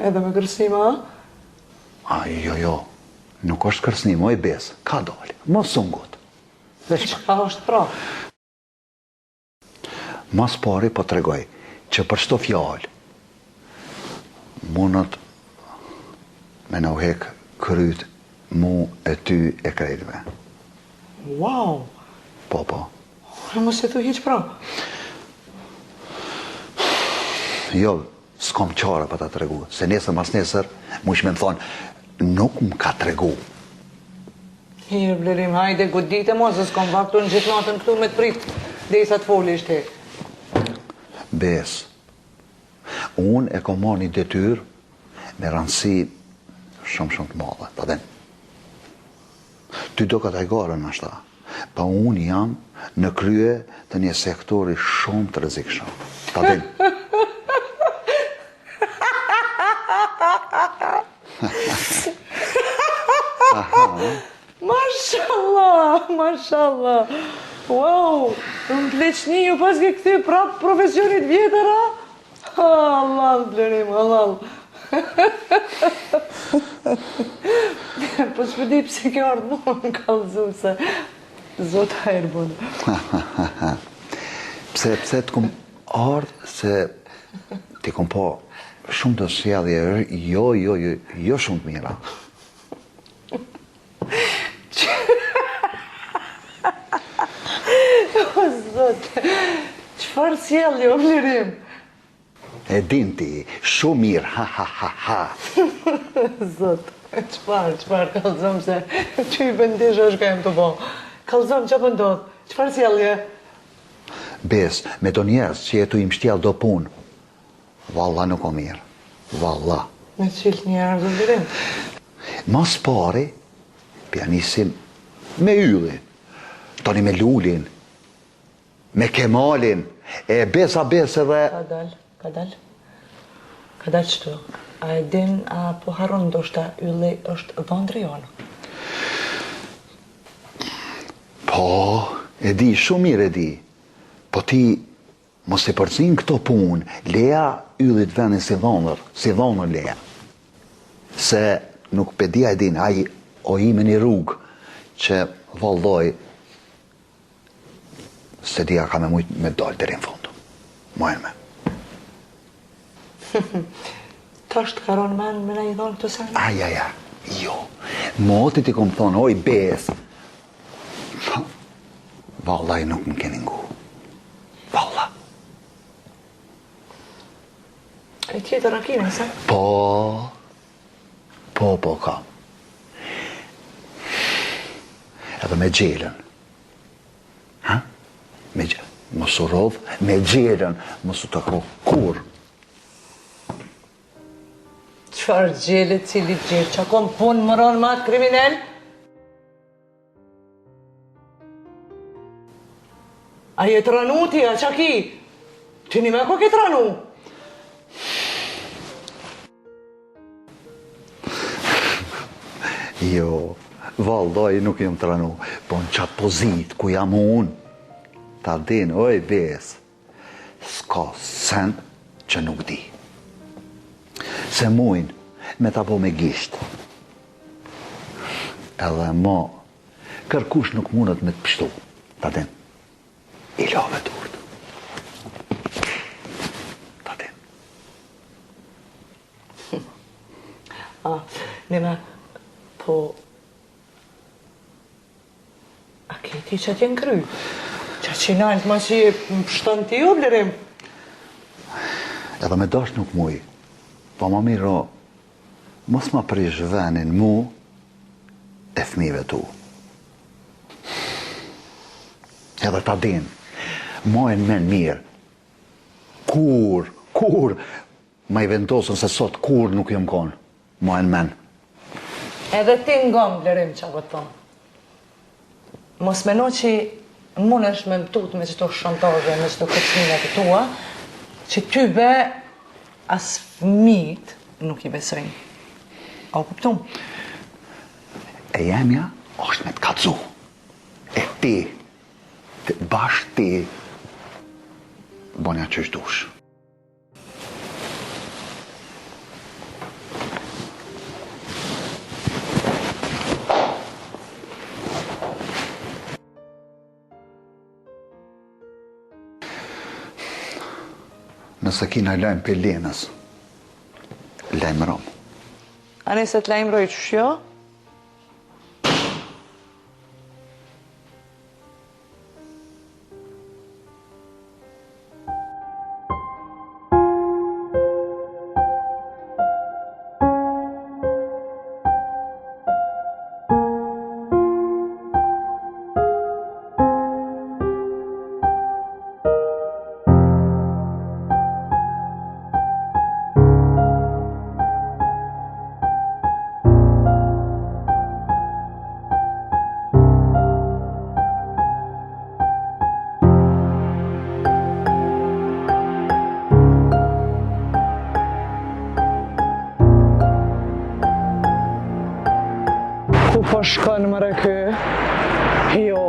edhe me kërësima? Jo, nuk është kërcënim, oj besë, ka dalë, mos ungut. Çka është pra? Mas pari po të regoj që për shto fjallë mundët me në uhek kryt mu e ty e krejtve. Wow! Po. Mos e thu hiq pra? Jo, s'kom qara për ta të regu, se nesër mas nesër mu ishme më thonë, nuk më ka të regu. Hirë, Blerim, hajde, godite mo, se s'kom vaktu në gjithë natën këtu me të prit, dhe isa të foli ishte. Bes, unë e kom marrë një detyr me rëndësi shumë të madhe, ta den. Ty do ka tajgare në ashta, pa unë jam në krye të një sektori shumë të rrezikshëm, ta den. Mashallah. Wow, në pleqni ju pas ke këthi prap profesionit vjetër, a? Allah, Blerim, halal. Po s'pëdi pëse ke ardhë mu në kallëzu se zota e rëbënë. Pse të kom ardhë se ti kom po shumë të sjellje, jo shumë të mira. O, zote, qëfar sjellje, o Blerim? E din ti, shumë mirë, ha. Zot, qëfar, kalzëm se që i bëndish është ka jem të bo. Kalzëm, që pëndodh, qëfar sjellje? Bes, me do njerës që jetu im shtjell do punë, valla nuk o mirë, valla. Me qilë njerës, o Blerim? Mas pari, pianisim me ylli, tani me Lulin, me Kemalin, e besa edhe... Ka dal qëtu. A e din, a po harron ndoshta ylli është dhëndri jonë? Po, e di, shumë mirë e di. Po ti, mos e përcin këto punë, leja yllit vendin si dhonër leja. Se nuk pedia e din, aji o ime një rrugë që valdoj se dia ka me mujt me dalë deri në fundu. Mojnë me. Ta është karon men me na i dhonë këto sen? Aja, jo. Moti ti kom thonë, oj bes. Vallaj nuk më keni ngu. Valla. E tjetër a kine, se? Po kam. Edhe me gjelën. Ha? Me gjelën. Mos u rodh, me gjelën. Mos u të kro kur. Qfar gjelë, cili gjelë? Qa kom punë më ronë matë kriminell? A jetë ranu ti, a qa ki? Ti një me ko ketë ranu? Jo, valdoj nuk jam të ranu, po në qatë pozit ku jam unë, ta din, oj bes, s'ka sen që nuk di. Se mujnë me ta po me gisht. Edhe mo, kërkush nuk mundet me të pështu, ta din, i lave durt. Ta din. Nime, po... A keti që t'jen kry? Që që naltë ma që më pështon t'i jo, Blerim? Edhe me dash nuk muj, po ma miro, mos ma prish venin mu e fmive tu. Edhe ta din, mojnë men mirë, kur, ma i vendosën se sot kur nuk jëm konë, mojnë men. Edhe ti ngom, Blerim, që a këtë thonë. Mos meno që mund është me mëtut me qëto shantaje, me qëto këtësmine të tua, që ty be as fëmijët nuk i besojnë. A u kuptum? E jemja është me të kacu. E ti bashkë ti bonja që shdush. Nëse kina lajmë për Lenës, lajmë Romë. A nëse të lajmë rojë që shjo? Po shkon mëre kë? Jo,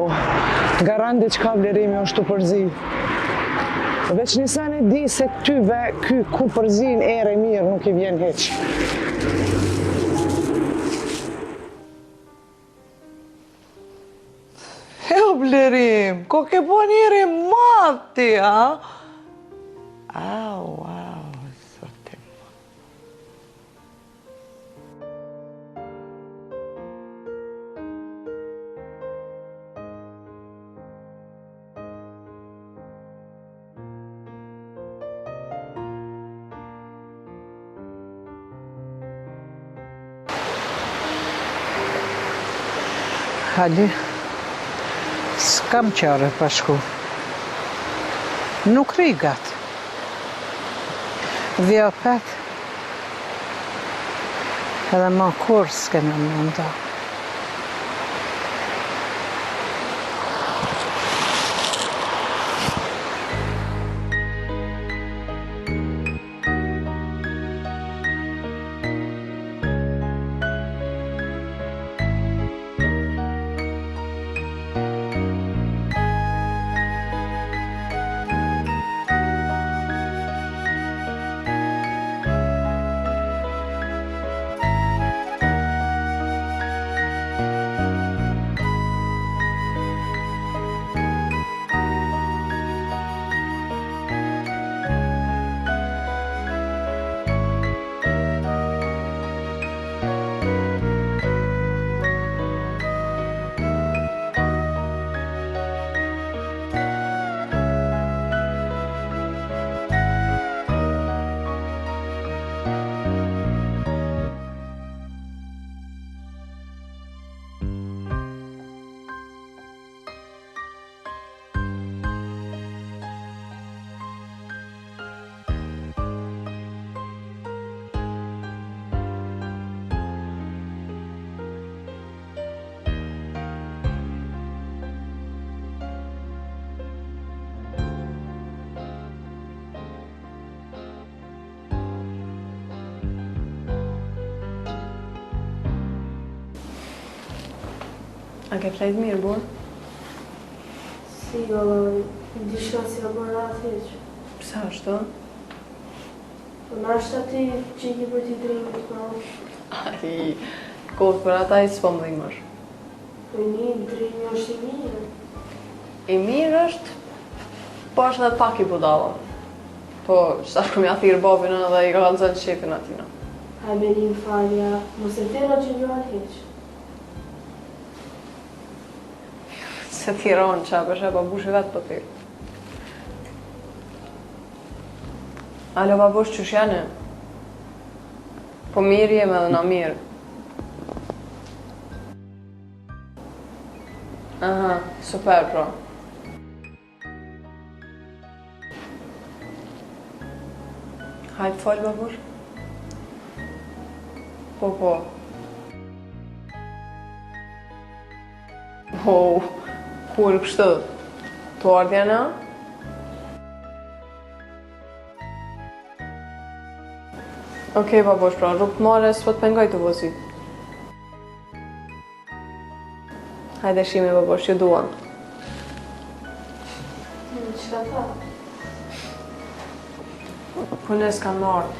garant diçka vlerimi është të përzi. Veç nisan e di se këtyve ky ku përzin ere mirë nuk i vjen heq. O vlerim, ko ke bo njëri mati, ha? Au, sotim. Ali, s'kam qare pashku. Nuk rigat. Vjopet. Edhe ma kur s'kena mënda. A ke flejt mirë, bur? Si, valla, diçka si ka bërë atë heq. Pse ashtu? Po na është ati që i ki për ti drimit, pra. Ai, kohë për ata i s'po më dhimër. Po një drimi është i mirë. I mirë është, po është edhe pak i budalla. Po, qëtash ku mja thirë babin edhe i ka kalëzën shepin atina. A me një falja, mos e tira që një atë heq. Se thiron qa, përshë babushi vetë për thirë. Alo, babush, qësh janë? Po mirë jem edhe na mirë. Aha, super, pro. Hajtë falë, babush? Po. Kur kështë? Të ardhja na? Okej, babosh, pra, rrugë të mare s'po të pengoj të vozit. Hajde shime, babosh, që duan. Qëta ta? Punes kanë marrë.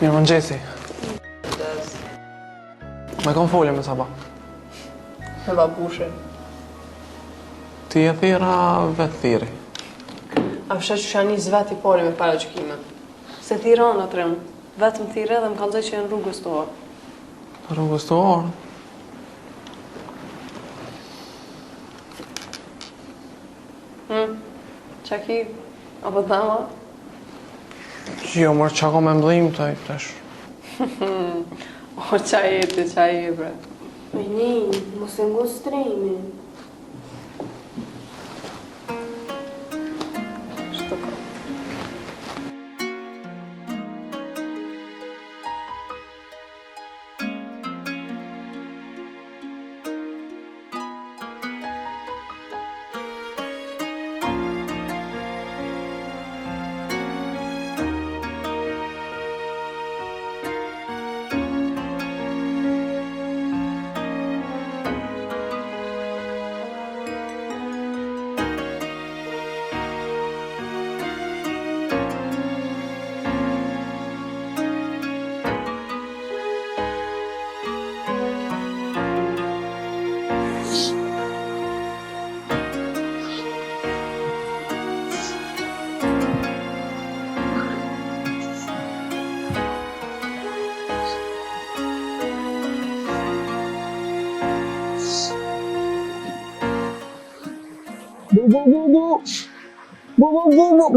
Mirë mëngjesi. Me kom folje me Saba. Me babushe. Ti e thira vetë thiri. A fsha që shani zveti pari me para gjykime. Se thira në të rëmë. Vetëm thire dhe më kanë dhej që janë rrugës të orë. Rrugës të orë? Qa ki? Apo dhama? Jo, mërë qa ka me mdhim të i plesh. O, qa jeti, bre. Me një, mos e ngu strejmi. Shto ka.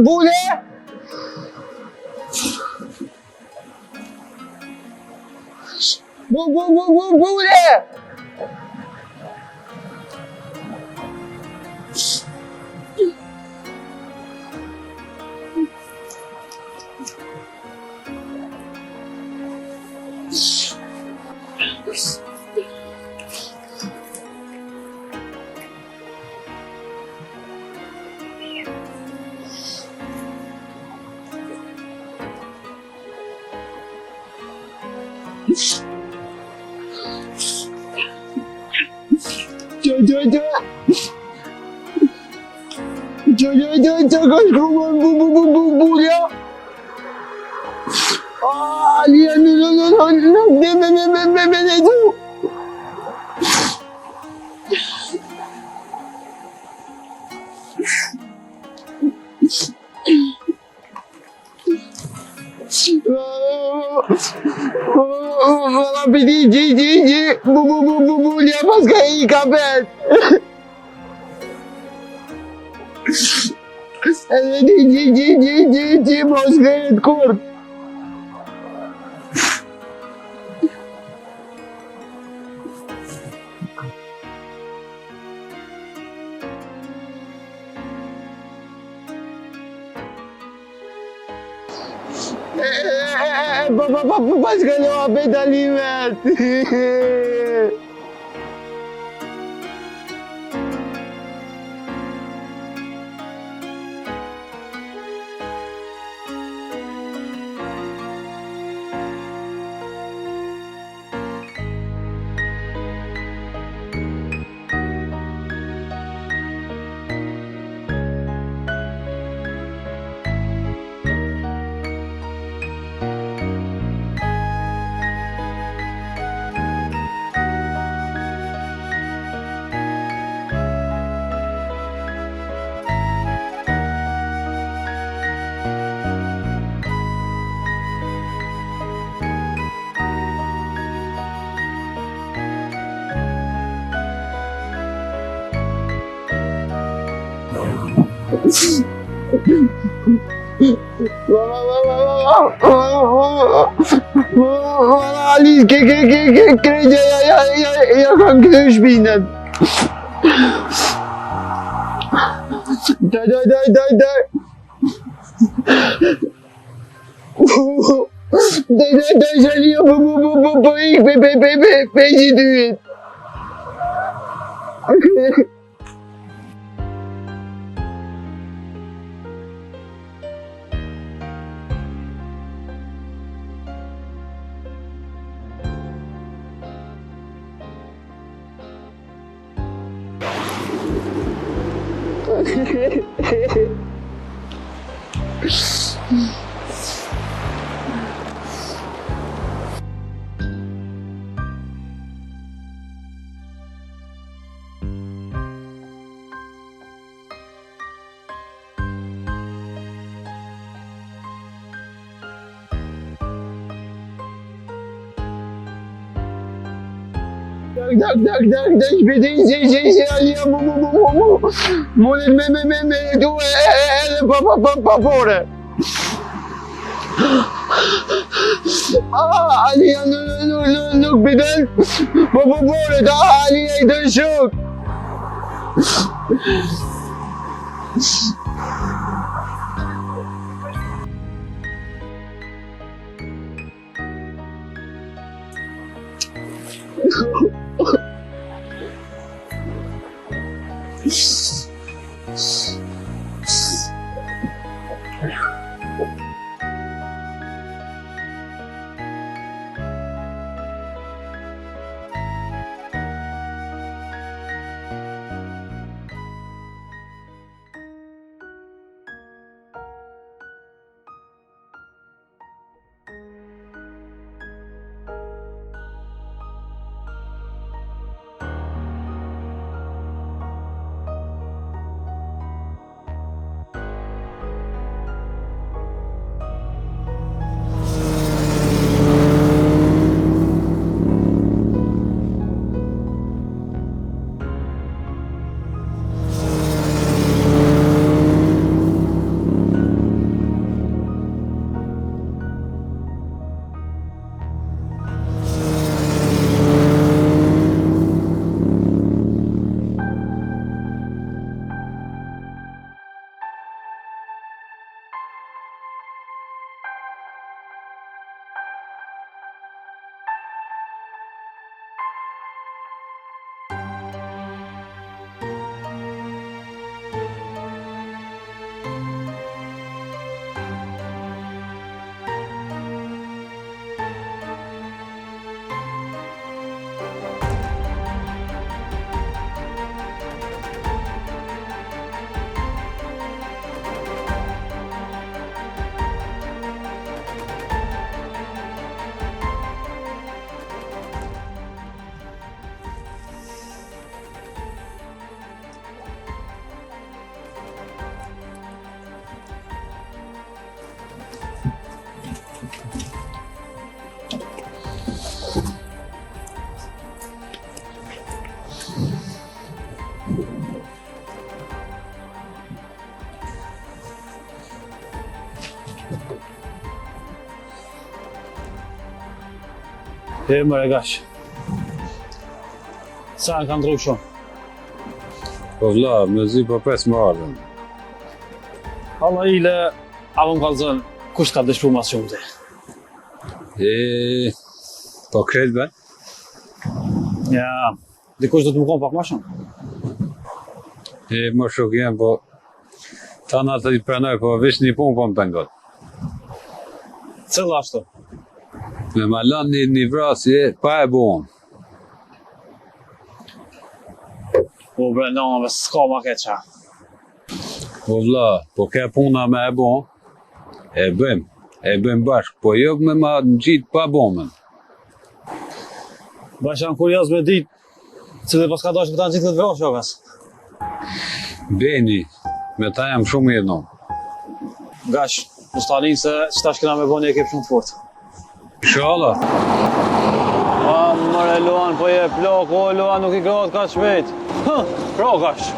Bule! Bule! Bulja pas ka I kapet. Edhe ti mos gëret kur. Pas ka lo apet alimet. Ali, krejtja ja kanë këtë shpinën. Daj. Daj, Shalia, po ik pe gjithyrit. Dak, shpejtin që Alia mundet me jetu edhe papore. Alia nuk biden, papore, Alia I dën shok. E mëre gash. Sa në kanë ndrojë shumë? Po vlla, me zi po 5 më ardhen. Allah ile, avë më kalëzën, kush ka dëshpru mas shumë të? Po kretë be? Ja, dikush do të më konë pak ma shumë. Më shuk jem, po ta në të I pranoj, po vish një punë po më pengot. Cëllë ashtu? Me ma lanë një vrasje, pa e buon. Po bre, nëve s'ka ma keqa. Po vlla, po ke puna me e buon, e bëjmë bashkë, po jo me ma në gjitë pa bomën. Bash jam kurios me ditë, cilë pas ka dash me ta në gjitë këtë vrasë, jokas. Beni, me ta jam shumë jedno. Gash, mos ta linë se qëta shkina me boni e kep shumë fort. Inshallah. Mëre Luan, po je plak, o Luan nuk I gratë ka shpejt. Pra gash.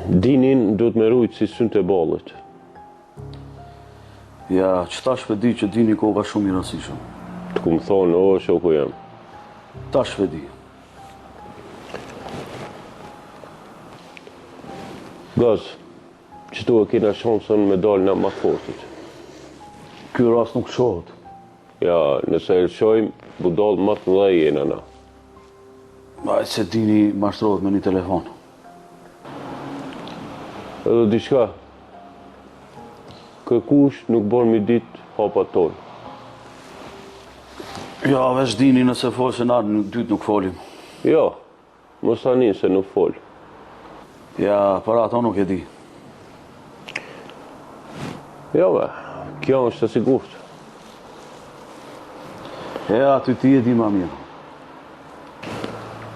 Dinin do të me rujtë si synë të balët. Ja, që ta shpedi që Dini ko ka shumë I rëndësishëm. Të ku më thonë, o, shoku jam. Ta shpedi. Gaz, që tu e kena shansën me dalë në më të fortit. Ky rast nuk shohet. Ja, nëse e lëshojmë, budol më të mëdhej jena na. Aj, se dini mashtrohet me një telefon. Edhe diçka, kërkush nuk bon mi dit hapat tonë. Ja, veç dini nëse folë se na në dytë nuk folim. Jo, mos tani se nuk fol. Ja, para ato nuk e di. Jo, kjo është e sigurt. Aty ti e di ma mirë.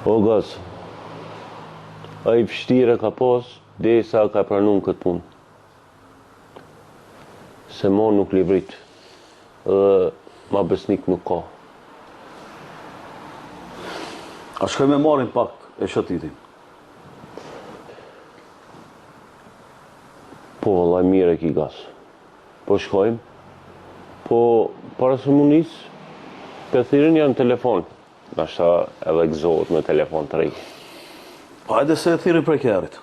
O gaz, a i vështire ka pas, dhe sa ka pranun këtë punë. Se mo nuk livrit, dhe ma besnik nuk ka. A shkoj me marim pak e shëtitin? Po, vëllaj mire ki gaz. Po shkojmë, po para së munis, për thirin janë telefon. Nashta edhe gëzohet me telefon të rej. Hajde se e thiri prej kjarit.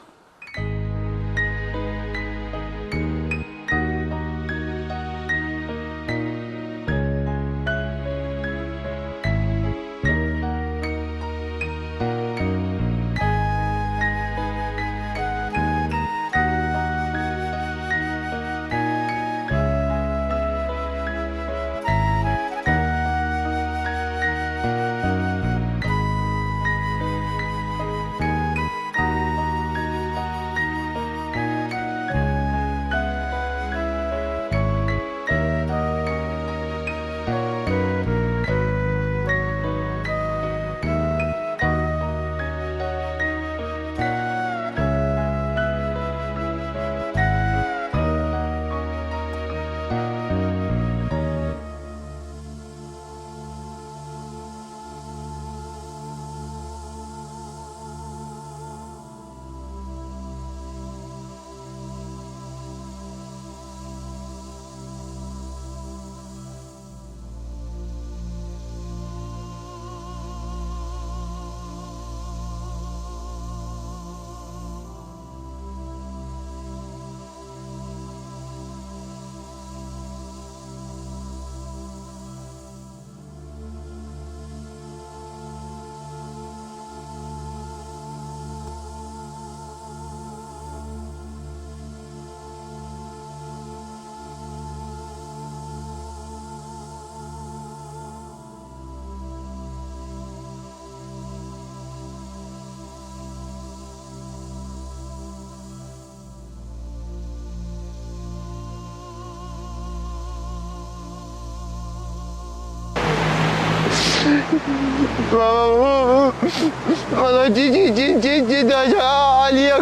Që da që Alia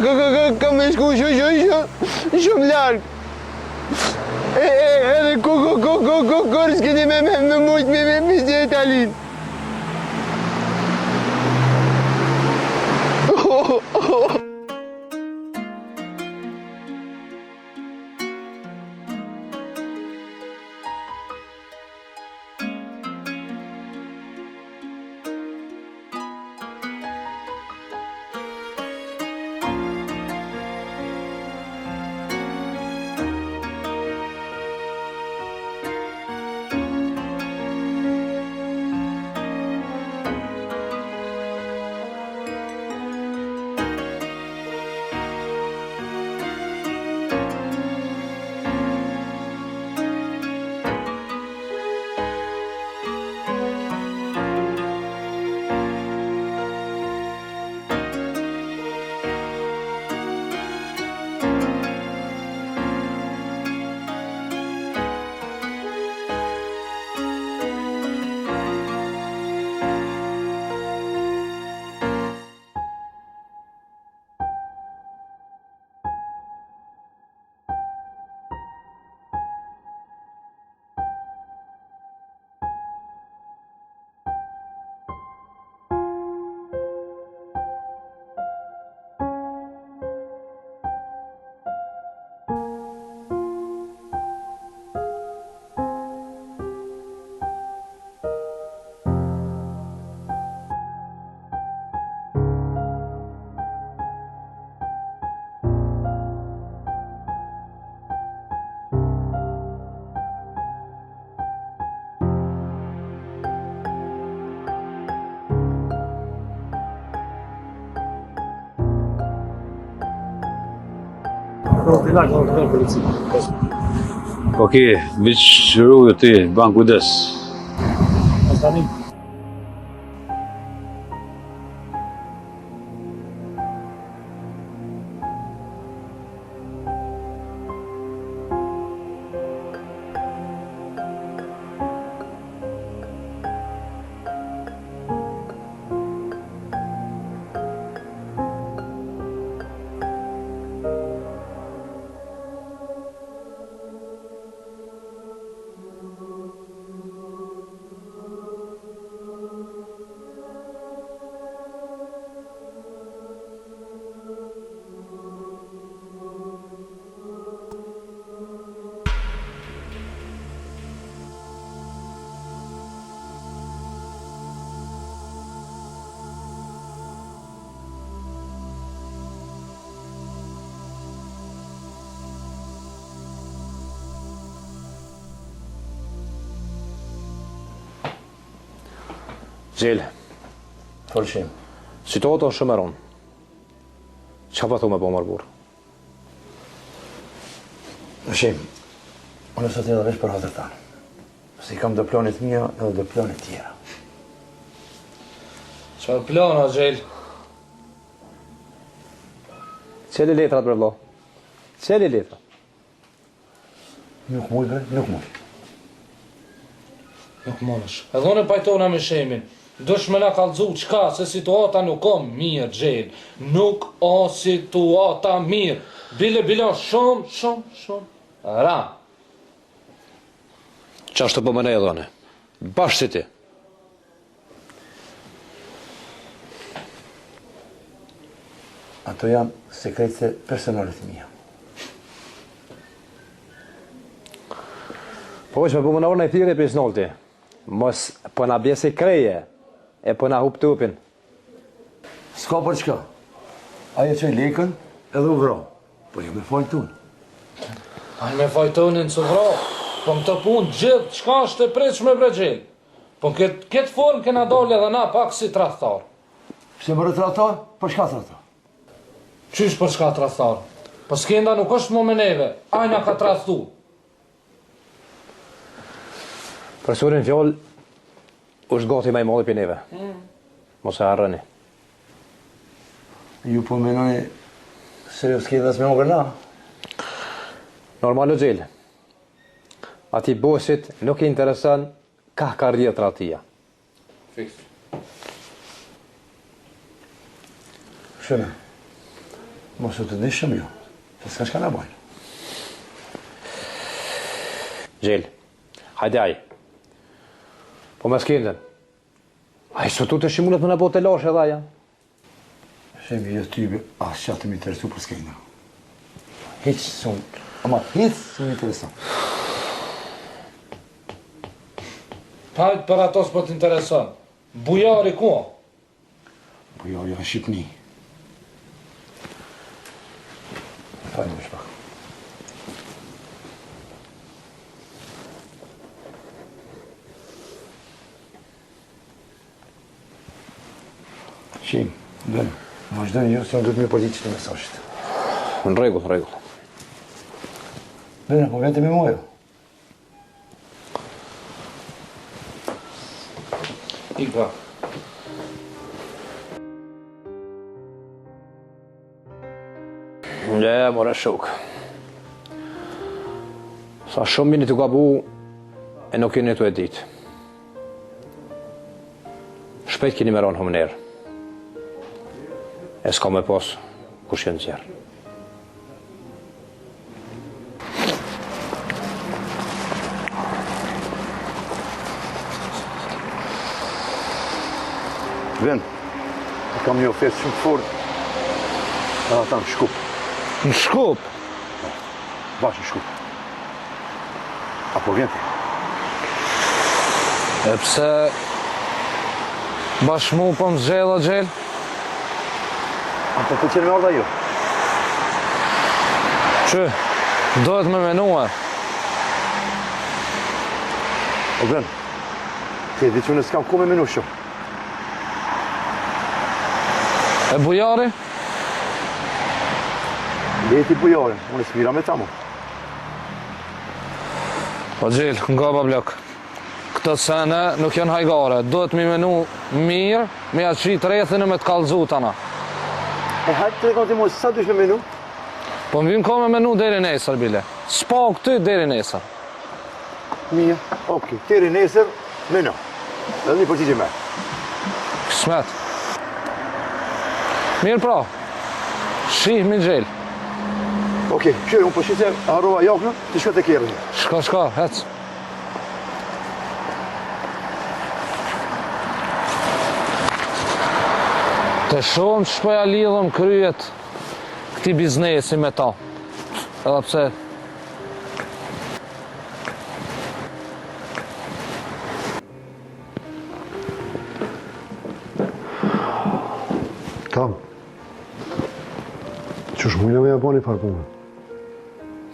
ka me shku shumë larg. Edhe kërë s'keni me mujtë me zjetë Alin. Okej, veç rrugë ti, ban kujdes. Gjell. Folshim. Situata është shumë e rëndë. Çfarë po thonë me bomar burr? Folshim. Unë sot jam veç për hatër tanë. Si kam do planit mia edhe do planit tjera. Çfarë plana, Gjell? Qeli letrat për vëlla. Qeli letrat. Nuk muj bre, nuk muj. Nuk mundesh. Edhe unë pajtona me shemin. Dush me na kallëzu çka se situata nuk o mirë, Gjell. Nuk o situata mirë. Bile shumë. Ra. Ç'është po më ne dhone? Bashkë si ti. Ato janë sekretëse personalit mia. Po që me po më në orë në i thire për snolti. Mos po na bjesi kreje, e po na hup tupin. S'ka për çka. Ajo që lekën edhe u vro. Po jo me fajtun. Ai me fajtonin së vro. Po në të punë gjithë çka është e pritshme bre Gjell. Po në këtë formë kena dalë edhe na pak si tradhtar. Pse më tradhtar? Për çka tradhtar? Qysh për çka tradhtar? Po skenda nuk është më me neve. Ai na ka tradhtu. Profesorin fjoll është gati më i madhi për neve. Mos e harroni. Ju po menoni se ju skedas me ongër na? Normal o Gjell. Ati bosit nuk i interesan ka karrietra atia. Fiks. Shëme, mos u të dishëm ju, se s'ka shka na bajnë. Gjell, hajde aj. Po me skendën. Aj së tu të shimunet më në botë të lashe edhe aja. Shemi, jo tybe, asë qatë më interesu për skenda. Hiq s'unë, ama hiq s'unë interesan. Hajt për ato s'po t'intereson. Bujari ku? Bujari janë Shqipni. Fajnë më shpak. Shim, dënë, vazhdojnë ju se në duhet me politë të mesashit. Në regull. Dënë, po vete me mojo. Ikva. Ne, more shok. Sa shumë mini të gabu, e nuk jeni të e ditë. Shpejt keni me ronë homënerë. E s'ka me pas, kush jenë zjerë. Vend, e kam një ofertë shumë të fortë. Edhe ata në Shkup. Në Shkup? Bashkë në Shkup. Apo vjen ti? E pse bashkë mu po më zgjella Gjell? Apo të qenë me orda jo? Që, dohet me menua. O vend, ti e di që unë s'kam ku me menu shumë. E bujari? Leti bujore, unë smira me tamu. Po Gjell, nga bablok. Këtë sene nuk janë hajgare, duhet mi menu mirë, me ja qit rethin e me të kallëzu tana. E hajtë të rekonti mos, sa dush me menu? Po më vim ka me menu deri nesër, bile. S'pa këty deri nesër. Mirë, okej, deri nesër, menu. Edhe një përgjigje me. Kismet. Mirë pra, shih mi Gjell. Okej, qërë, unë përshqit se harrova jaknë, të shka të kjerën. Shka, hec. Të shumë që shpoja lidhëm kryet këti biznesi me ta. Edhe pse Tam. Qësh mulja me japoni farë punë?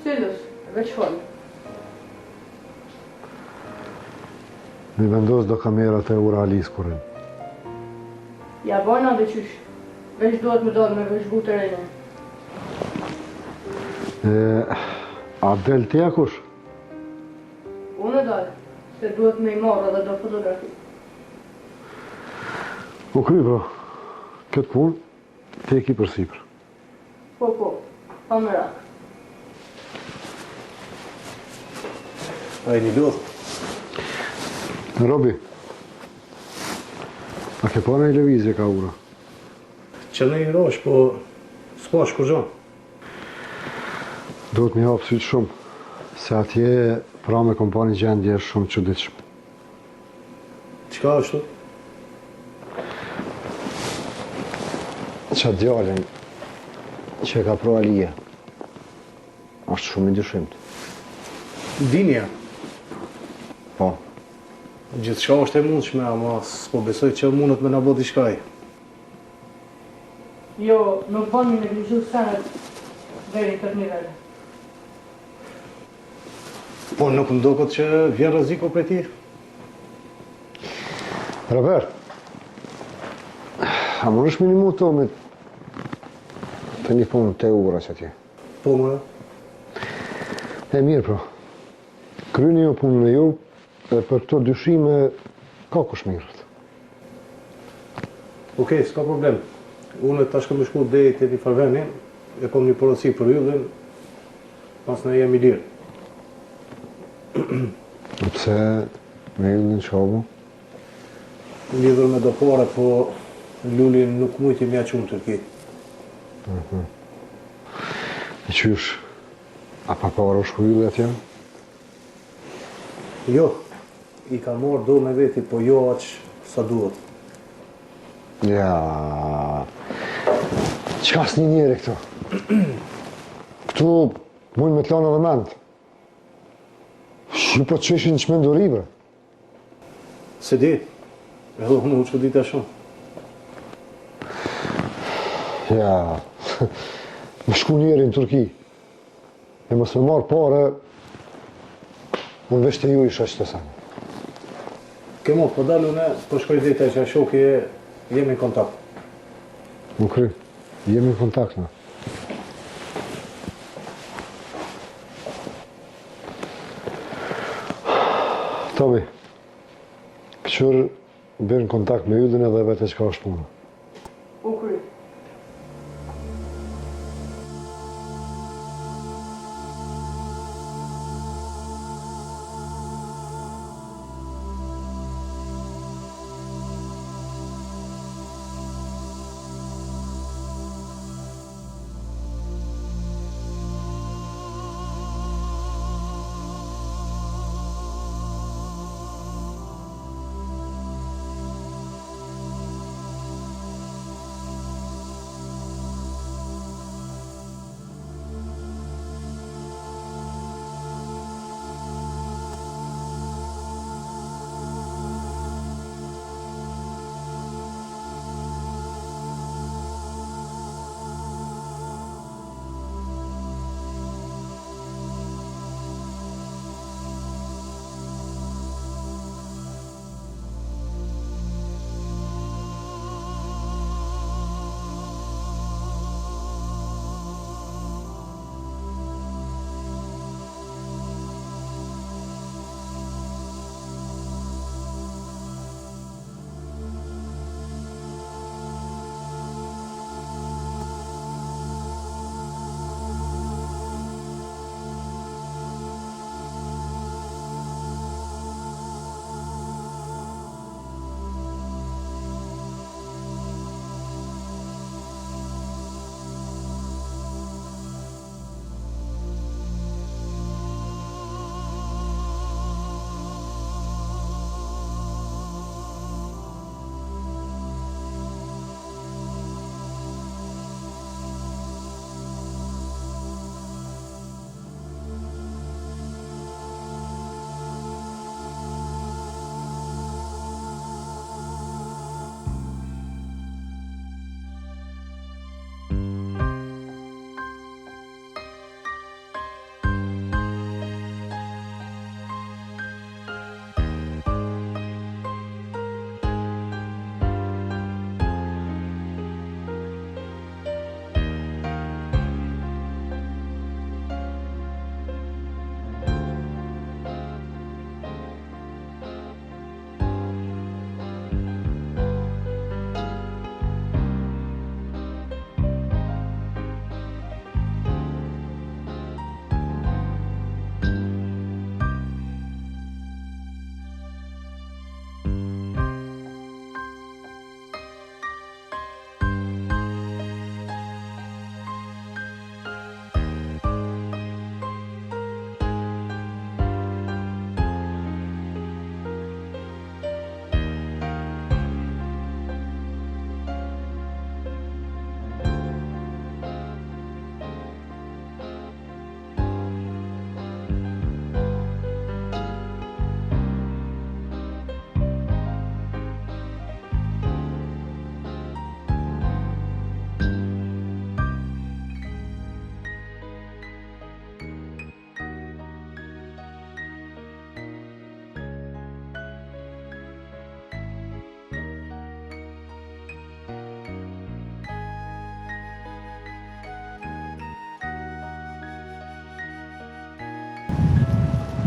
Cilës, veç fol. Mi vendos do kamerat e Uralis kurin. Ja bojna dhe qysh. Veç duhet me dojnë me vëzhgu të rejnë. A del tja kush? Unë e dalë, se duhet me i marrë dhe do fotografi. U kry, bro. Këtë punë, te ki për sipër. Po, pa më rakë. A e një lodhë? Robi, a ke pa në i levizje ka ura? Që në i rosh, po s'pa shkurgjon. Do të mi hapë sytë shumë, se atje pra me kompani gjendje është shumë çuditshme. Qka është tu? Qa djallin që ka pro Alija, është shumë i dyshimt. Dinja. Po. Gjithçka është e mundshme, ama s'po besoj që mundet me na bë diçkaj. Jo, nuk bën me neglizhu senet deri këtë nivel. Po nuk ndokët që vjen rreziku për ti? Robert, a më nëshë minimu të me të një punë të ura që atje? Po, më? E mirë, pro. Kryni jo punën e ju, dhe për këto dyshime, ka kush mirët. Okej, s'ka problem. Unë tash kam shku deri te një farvenin, e kom një porosi për yllin, pas në jemi lirë. Pse me yllin qobu? Lidhur me do pare, po lullin nuk mujti mja qunë të tërki. E qysh, a pa paro shku yllin atje? Jo, i ka marrë do me veti, po jo aq sa duhet. Ja, qka s'ni njeri këto? Këtu mujnë me t'lona dhe mend. Ju po të qeshin që mendori, bre. Se di, edhe unë u që dita shumë. Ja, më shku njeri në Turki. E mos me marë pare, unë veç të ju isha që të sanë. Kemo, po dalu ne, po shkoj dita që a shoki jemi në kontakt. Më kry, jemi në kontakt në. Tomi, këqër bërë në kontakt me yllin edhe vete që ka është punë. U kry.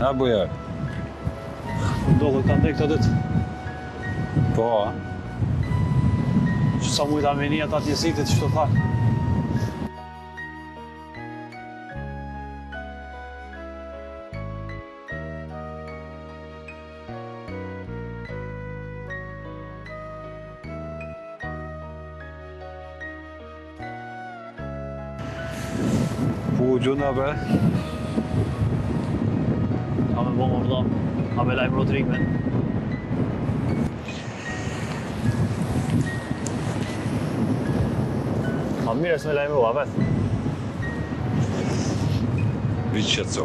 Na buja. Ndodhë të ndaj këtë ditë. Po, Që sa mujtë Armenia të atjesitit që të tha. po gjuna be. Ka me bo më vëlla, ka me lajmë Rodrigmen. Ma mirë se me lajmë rua, vetë. Vi qëtëso.